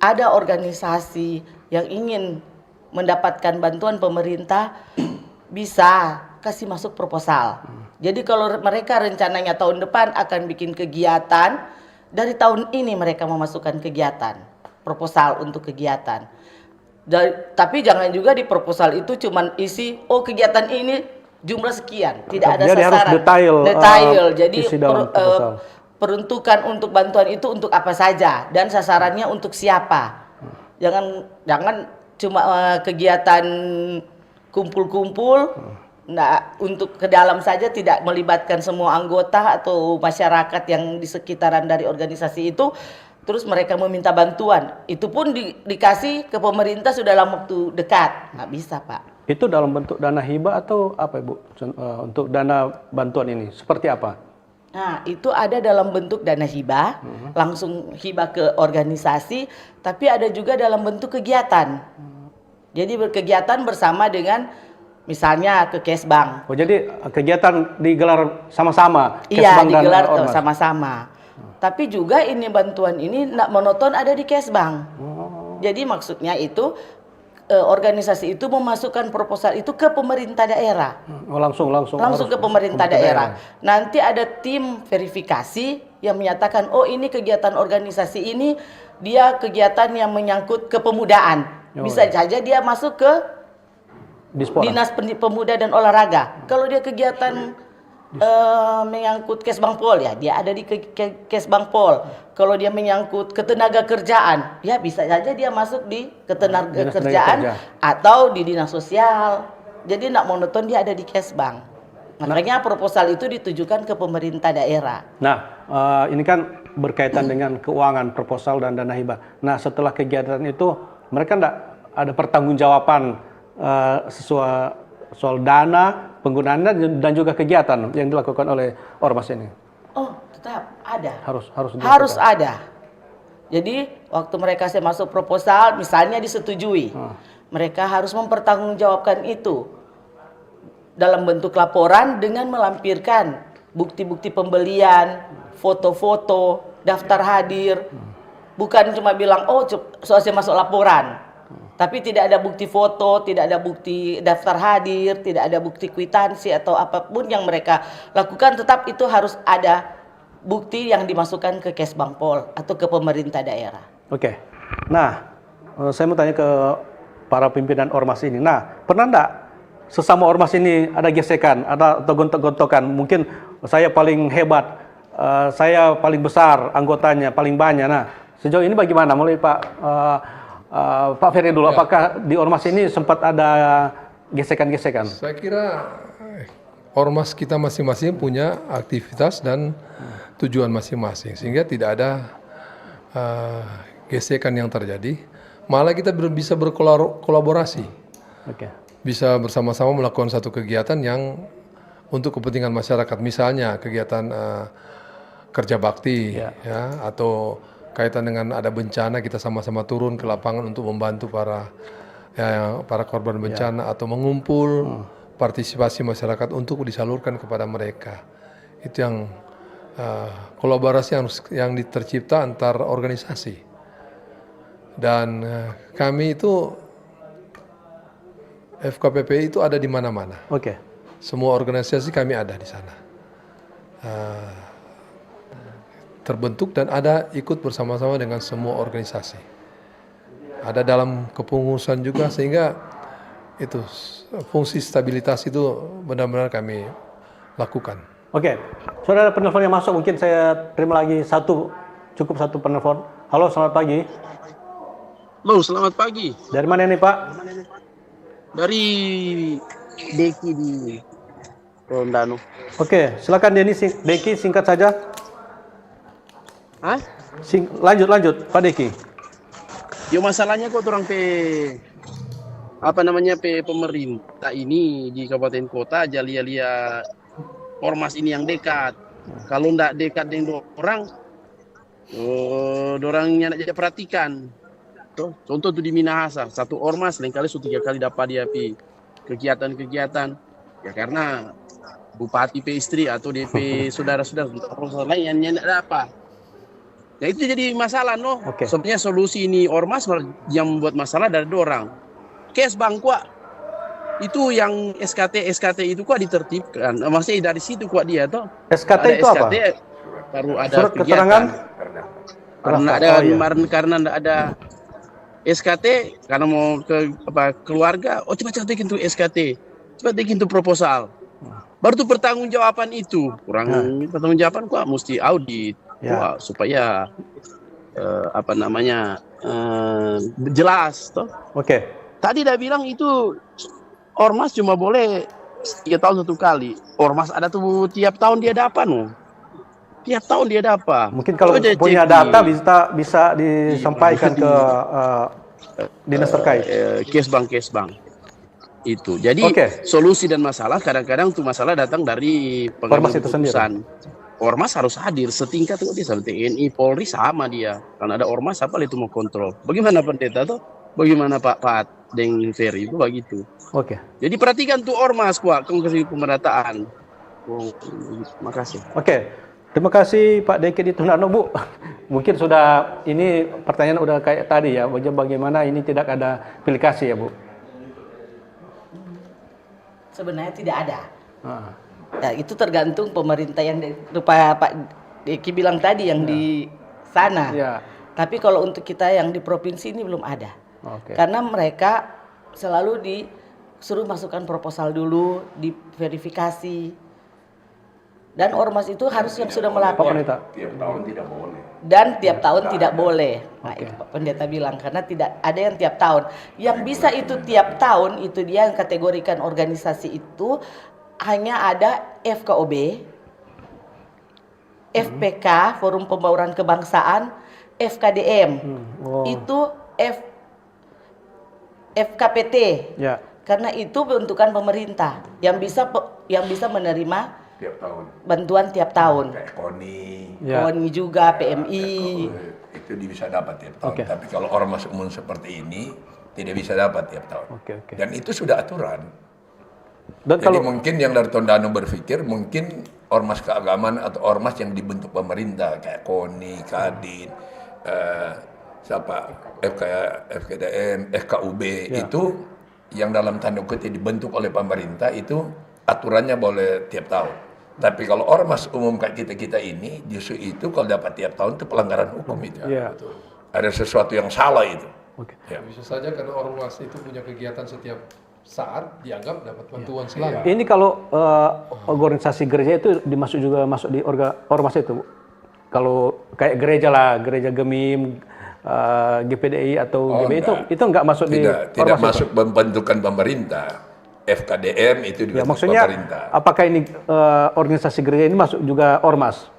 ada organisasi yang ingin mendapatkan bantuan pemerintah, bisa kasih masuk proposal. Jadi kalau mereka rencananya tahun depan akan bikin kegiatan, dari tahun ini mereka memasukkan kegiatan, proposal untuk kegiatan. Tapi jangan juga di proposal itu cuman isi, oh kegiatan ini jumlah sekian, tidak ada Jadi sasaran. harus detail. Jadi isi dalam proposal. peruntukan untuk bantuan itu untuk apa saja dan sasarannya untuk siapa. Jangan cuma kegiatan kumpul-kumpul, nah, untuk ke dalam saja, tidak melibatkan semua anggota atau masyarakat yang di sekitaran dari organisasi itu. Terus mereka meminta bantuan, itu pun dikasih ke pemerintah sudah dalam waktu dekat, nggak bisa Pak. Itu dalam bentuk dana hibah atau apa Ibu? Untuk dana bantuan ini seperti apa? Nah, itu ada dalam bentuk dana hibah, langsung hibah ke organisasi, tapi ada juga dalam bentuk kegiatan. Jadi berkegiatan bersama dengan misalnya ke Kesbang. Oh, jadi kegiatan digelar sama-sama? Iya, digelar sama-sama. Tapi juga ini bantuan ini tidak monoton ada di Kesbang. Jadi maksudnya itu organisasi itu memasukkan proposal itu ke pemerintah daerah. Oh, langsung ke pemerintah daerah. Nanti ada tim verifikasi yang menyatakan, oh ini kegiatan organisasi ini dia kegiatan yang menyangkut kepemudaan. Bisa saja dia masuk ke Dinas Pemuda dan Olahraga. Kalau dia kegiatan menyangkut Kesbangpol, ya dia ada di Kesbangpol. Kalau dia menyangkut ketenaga kerjaan, ya bisa saja dia masuk di ketenaga kerjaan atau di dinas sosial. Jadi tidak monoton dia ada di Kesbang. Makanya proposal itu ditujukan ke pemerintah daerah. Nah, ini kan berkaitan dengan keuangan, proposal dan dana hibah. Nah, setelah kegiatan itu mereka tidak ada pertanggungjawaban soal dana, penggunaannya dan juga kegiatan yang dilakukan oleh ormas ini. Oh, tetap ada. Harus ada. Jadi waktu mereka masuk proposal, misalnya disetujui, mereka harus mempertanggungjawabkan itu dalam bentuk laporan dengan melampirkan bukti-bukti pembelian, foto-foto, daftar hadir. Bukan cuma bilang, oh selesai masuk laporan. Tapi tidak ada bukti foto, tidak ada bukti daftar hadir, tidak ada bukti kwitansi atau apapun yang mereka lakukan, tetap itu harus ada bukti yang dimasukkan ke Kesbangpol atau ke pemerintah daerah. Oke. Nah, saya mau tanya ke para pimpinan ormas ini. Nah, pernah enggak sesama ormas ini ada gesekan, ada atau gontok-gontokan? Mungkin saya paling hebat, saya paling besar anggotanya, paling banyak. Nah, sejauh ini bagaimana? Mulai Pak Ferry dulu, apakah di ormas ini sempat ada gesekan-gesekan? Saya kira ormas kita masing-masing punya aktivitas dan tujuan masing-masing, sehingga tidak ada gesekan yang terjadi. Malah kita bisa berkolaborasi, bisa bersama-sama melakukan satu kegiatan yang untuk kepentingan masyarakat, misalnya kegiatan kerja bakti, ya, atau kaitan dengan ada bencana kita sama-sama turun ke lapangan untuk membantu para korban bencana, atau mengumpul partisipasi masyarakat untuk disalurkan kepada mereka. Itu yang kolaborasi yang tercipta antar organisasi. Dan kami itu FKPPI itu ada di mana-mana. Semua organisasi kami ada di sana. Terbentuk dan ada ikut bersama-sama dengan semua organisasi. Ada dalam kepengurusan juga, sehingga itu fungsi stabilitas itu benar-benar kami lakukan. Oke, sudah ada penelpon yang masuk, mungkin saya terima lagi cukup satu penelpon. Halo, selamat pagi. Halo, selamat pagi. Dari mana nih Pak? Dari Deki di Rondano. Oke, silakan Deki, singkat saja. Hah? Lanjut Pak Deki. Yo, masalahnya kok orang pemerintah ini di kabupaten kota aja lihat ormas ini yang dekat. Kalau ndak dekat dengan orang, orangnya nak jadi perhatikan. Contoh tuh di Minahasa, satu ormas lain kali 3 kali dapat dia kegiatan-kegiatan. Ya karena bupati istri atau DP saudara-saudara lain yang tidak dapat. Nah itu jadi masalah Sebenarnya solusi ini ormas yang membuat masalah dari dua orang. Kes Bangkwa itu yang SKT itu kok ditertibkan. Maksudnya dari situ kok dia tuh. SKT ada itu SKT, apa? Baru ada Surat keterangan karena ada SKT karena mau ke keluarga, cepat bikin tuh SKT, cepat bikin tuh proposal. Baru tuh pertanggungjawaban itu pertanggungjawaban kok mesti audit supaya jelas toh. Tadi dia bilang itu ormas cuma boleh 3 tahun 1 kali. Ormas ada tuh tiap tahun dia dapat Tiap tahun dia dapat. Mungkin kalau punya data bisa disampaikan ke dinas terkait. Kes bank. Itu. Jadi solusi dan masalah kadang-kadang tuh masalah datang dari pengambil keputusan. Ormas harus hadir setingkat tuh dia sama TNI, Polri sama dia. Karena ada ormas apa itu mau kontrol. Bagaimana pendeta tuh? Bagaimana Pak Deng Ferry itu begitu. Jadi perhatikan tuh ormas kuat kasih pemerataan. Makasih. Terima kasih Pak Deki Ditundano, Bu. Mungkin sudah ini pertanyaan udah kayak tadi ya, bagaimana ini tidak ada aplikasi ya, Bu? Sebenarnya tidak ada. Ya, itu tergantung pemerintah yang Pak Deki bilang tadi yang di sana. Tapi kalau untuk kita yang di provinsi ini belum ada. Karena mereka selalu disuruh masukkan proposal dulu, diverifikasi. Dan ormas itu harus yang sudah melapor. Tiap tahun tidak boleh. Dan tiap tahun tidak boleh. Nah, itu Pak Pendeta bilang karena tidak ada yang tiap tahun. Yang bisa itu tiap tahun itu dia yang kategorikan organisasi itu hanya ada FKOB, FPK, Forum Pembauran Kebangsaan, FKDM. Itu FKPT. Karena itu bentukan pemerintah yang bisa menerima tiap tahun. Bantuan tiap tahun. Kayak KONI. KONI juga, PMI. Itu bisa dapat tiap tahun. Tapi kalau ormas umum seperti ini tidak bisa dapat tiap tahun. Dan itu sudah aturan. Jadi mungkin yang dari Tondano berpikir mungkin ormas keagamaan atau ormas yang dibentuk pemerintah kayak KONI, Kadin, FKDM, FKUB itu yang dalam tanda kutip dibentuk oleh pemerintah itu aturannya boleh tiap tahun. Tapi kalau ormas umum kayak kita ini, justru itu kalau dapat tiap tahun itu pelanggaran hukum itu. Ada sesuatu yang salah itu. Bisa saja karena ormas itu punya kegiatan setiap saat dianggap dapat bantuan selalu. Ini kalau organisasi gereja itu masuk di ormas itu, Bu? Kalau kayak gereja lah, gereja Gemim, GPDI atau GBI itu nggak masuk di ormas? Tidak masuk pembentukan pemerintah. FKDM itu dibentuk maksudnya, pemerintah. Apakah ini organisasi gereja ini masuk juga ormas?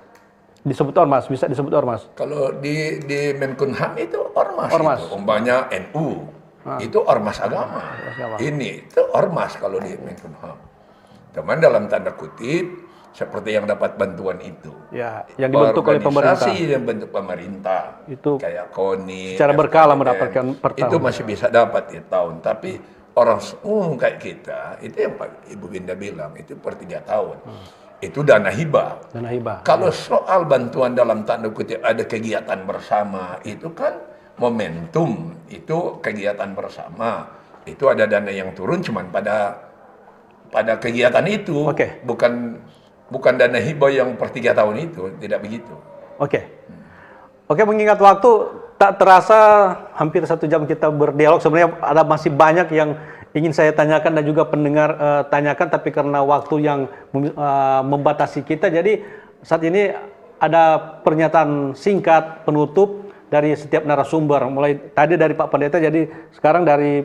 Disebut ormas, bisa disebut ormas? Kalau di Menkumham itu ormas. Itu. Umpamanya NU, itu ormas agama. Ini itu ormas kalau di Menkumham. Teman dalam tanda kutip seperti yang dapat bantuan itu. Yang dibentuk oleh pemerintah. Organisasi yang bentuk pemerintah. Itu kayak KONI. Secara berkala mendapatkan per tahun. Itu masih bisa dapat tiap tahun, tapi orang kayak kita, itu yang Pak Ibu Binda bilang, itu per 3 tahun. Itu dana hibah. Kalau soal bantuan dalam tanda kutip ada kegiatan bersama, itu kan momentum, itu kegiatan bersama. Itu ada dana yang turun cuman pada kegiatan itu. Bukan dana hibah yang per 3 tahun itu, tidak begitu. Mengingat waktu, tak terasa hampir 1 jam kita berdialog. Sebenarnya ada masih banyak yang ingin saya tanyakan dan juga pendengar tanyakan, tapi karena waktu yang membatasi kita, jadi saat ini ada pernyataan singkat penutup dari setiap narasumber. Mulai tadi dari Pak Pendeta, jadi sekarang dari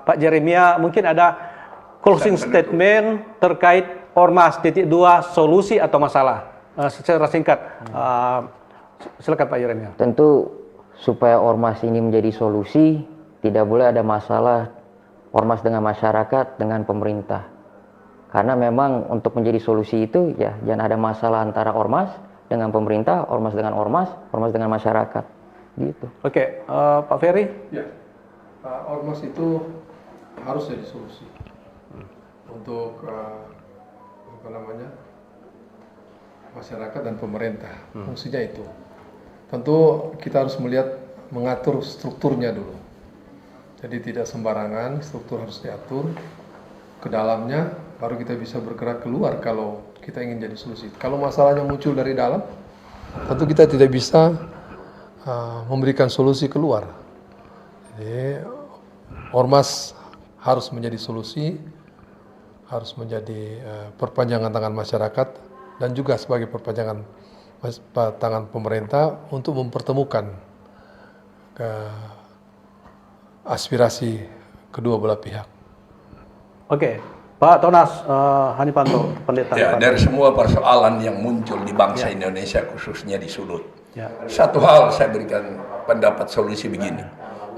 Pak Jeremia, mungkin ada closing statement terkait Ormas titik 2, solusi atau masalah secara singkat. Silakan Pak Jeremia. Tentu supaya ormas ini menjadi solusi, tidak boleh ada masalah ormas dengan masyarakat, dengan pemerintah. Karena memang untuk menjadi solusi itu ya jangan ada masalah antara ormas dengan pemerintah, ormas dengan masyarakat. Gitu. Pak Ferry? Ormas itu harus jadi solusi untuk masyarakat dan pemerintah. Fungsinya itu. tentu kita harus mengatur strukturnya dulu. Jadi tidak sembarangan, struktur harus diatur ke dalamnya, baru kita bisa bergerak keluar kalau kita ingin jadi solusi. Kalau masalahnya muncul dari dalam, tentu kita tidak bisa memberikan solusi keluar. Jadi ormas harus menjadi solusi, harus menjadi perpanjangan tangan masyarakat dan juga sebagai perpanjangan tangan pemerintah untuk mempertemukan aspirasi kedua belah pihak. Oke, Pak Tonas Hanipanto, pendeta. Ya, dari semua persoalan yang muncul di bangsa Indonesia, khususnya di Sulut, satu hal saya berikan pendapat solusi begini,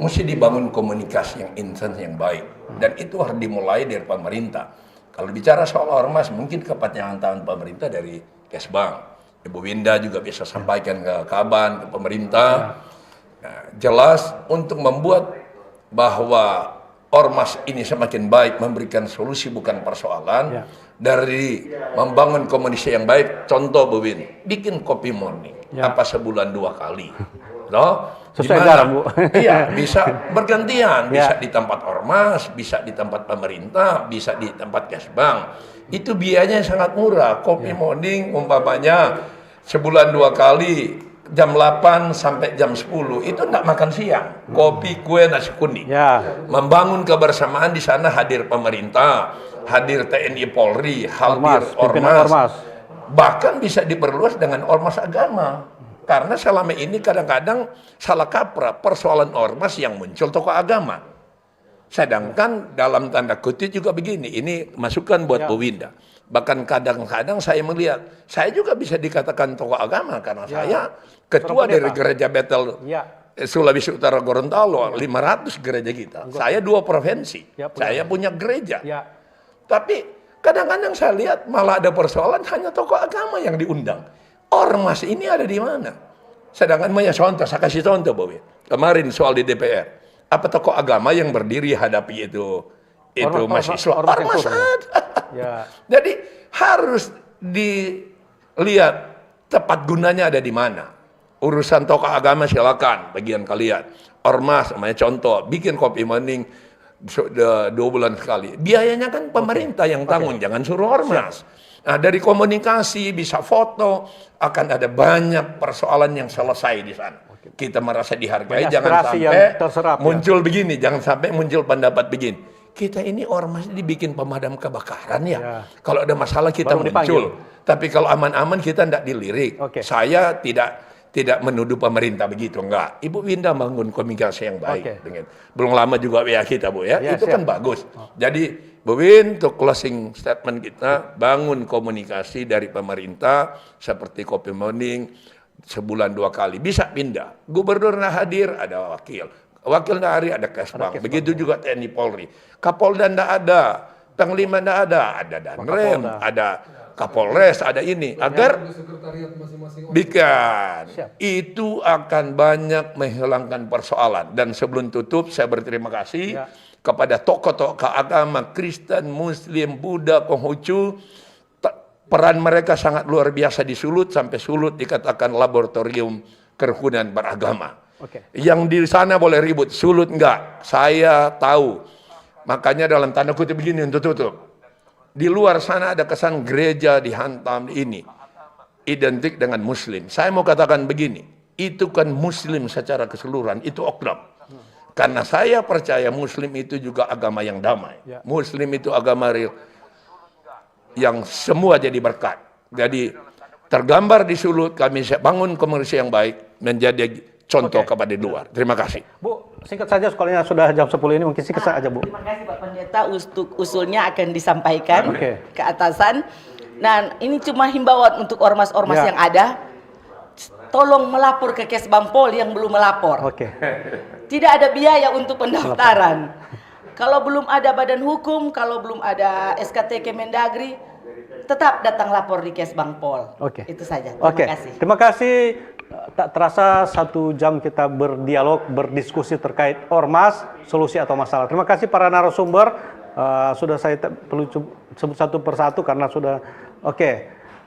mesti dibangun komunikasi yang intens, yang baik, dan itu harus dimulai dari pemerintah. Kalau bicara soal ormas, mungkin kepanjangan tangan pemerintah dari Kesbang. Ibu Winda juga bisa sampaikan ke Kaban, ke pemerintah. Nah, jelas untuk membuat bahwa ormas ini semakin baik, memberikan solusi bukan persoalan, dari membangun komunikasi yang baik. Contoh Bu Win, bikin kopi morning, apa sebulan 2 kali, loh? Sesuai garam, Bu. Iya, bisa bergantian, bisa di tempat ormas, bisa di tempat pemerintah, bisa di tempat Kesbang. Itu biayanya sangat murah. Kopi morning umpamanya sebulan 2 kali, jam 8 sampai jam 10 itu enggak makan siang, kopi, kue, nasi kuning. Membangun kebersamaan di sana, hadir pemerintah, hadir TNI Polri, hadir ormas. Bahkan bisa diperluas dengan ormas agama. Karena selama ini kadang-kadang salah kaprah persoalan ormas yang muncul tokoh agama. Sedangkan dalam tanda kutip juga begini, ini masukan buat Bu Winda. Bahkan kadang-kadang saya melihat, saya juga bisa dikatakan tokoh agama karena saya ketua dari gereja Betel Sulawesi Utara Gorontalo, 500 gereja kita. Saya 2 provinsi, saya punya gereja. Tapi kadang-kadang saya lihat malah ada persoalan hanya tokoh agama yang diundang. Ormas ini ada di mana? Sedangkan banyak contoh, saya kasih contoh Bu. Kemarin soal di DPR. Apa tokoh agama yang berdiri hadapi itu mahasiswa? Ormas ada. Jadi harus dilihat tepat gunanya ada di mana. Urusan tokoh agama silakan bagian kalian. Ormas, namanya contoh, bikin kopi morning 2 bulan sekali. Biayanya kan pemerintah yang tanggung, jangan suruh ormas. Nah, dari komunikasi bisa foto, akan ada banyak persoalan yang selesai di sana. Kita merasa dihargai, jangan sampai muncul begini, jangan sampai muncul pendapat begini. Kita ini ormas dibikin pemadam kebakaran ya. Kalau ada masalah kita muncul, tapi kalau aman-aman kita tidak dilirik. Saya tidak menuduh pemerintah begitu, enggak. Ibu Winda bangun komunikasi yang baik. Dengan, belum lama juga WA kita Bu ya, itu kan bagus. Jadi Bu Win, untuk closing statement kita, bangun komunikasi dari pemerintah seperti kopi morning sebulan 2 kali, bisa pindah. Gubernur nggak hadir, ada wakil. Wakil nggak hadir, ada Kesbang. Begitu juga TNI Polri. Kapolda nggak ada, Panglima nggak ada Danrem, ada Kapolres, ada ini. Agar itu akan banyak menghilangkan persoalan. Dan sebelum tutup, saya berterima kasih kepada tokoh-tokoh agama Kristen, Muslim, Buddha, Konghucu. Peran mereka sangat luar biasa di Sulut, sampai Sulut dikatakan laboratorium kerukunan beragama. Yang di sana boleh ribut, Sulut enggak. Saya tahu. Makanya dalam tanda kutip begini untuk tutup. Di luar sana ada kesan gereja dihantam ini. Identik dengan Muslim. Saya mau katakan begini. Itu kan Muslim secara keseluruhan, itu oknum. Karena saya percaya Muslim itu juga agama yang damai. Muslim itu agama real. Yang semua jadi berkat. Jadi tergambar di Sulut, kami bangun komunikasi yang baik, menjadi contoh kepada luar. Terima kasih. Bu, singkat saja sekolahnya sudah jam 10 ini, mungkin singkat aja Bu. Terima kasih Pak Pendeta, usulnya akan disampaikan ke atasan. Nah, ini cuma himbauan untuk ormas-ormas yang ada. Tolong melapor ke Kesbang Pol yang belum melapor. Tidak ada biaya untuk pendaftaran. Kalau belum ada badan hukum, kalau belum ada SKT Kemendagri, tetap datang lapor di Kesbang Pol. Itu saja. Terima kasih. Terima kasih. Tak terasa 1 jam kita berdialog, berdiskusi terkait ormas, solusi atau masalah. Terima kasih para narasumber. Sudah saya perlu sebut satu persatu karena sudah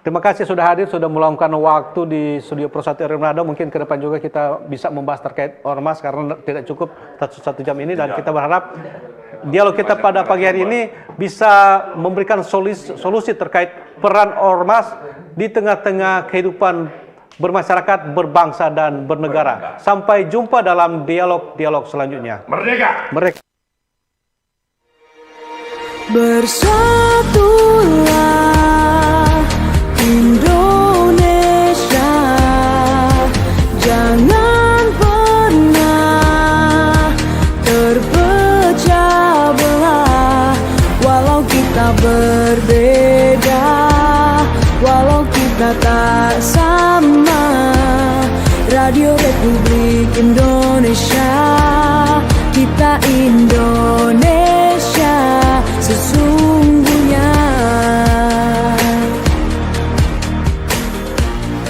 Terima kasih sudah hadir, sudah meluangkan waktu di Studio Pro 1 RRI Manado. Mungkin ke depan juga kita bisa membahas terkait ormas karena tidak cukup satu jam ini, dan kita berharap dialog kita pada pagi hari ini bisa memberikan solusi terkait peran ormas di tengah-tengah kehidupan bermasyarakat, berbangsa, dan bernegara. Sampai jumpa dalam dialog-dialog selanjutnya. Merdeka! Merdeka! Bersatulah Indonesia, jangan pernah terpecah belah. Walau kita berbeda, walau kita tak sama, Radio Republik Indonesia, kita Indonesia.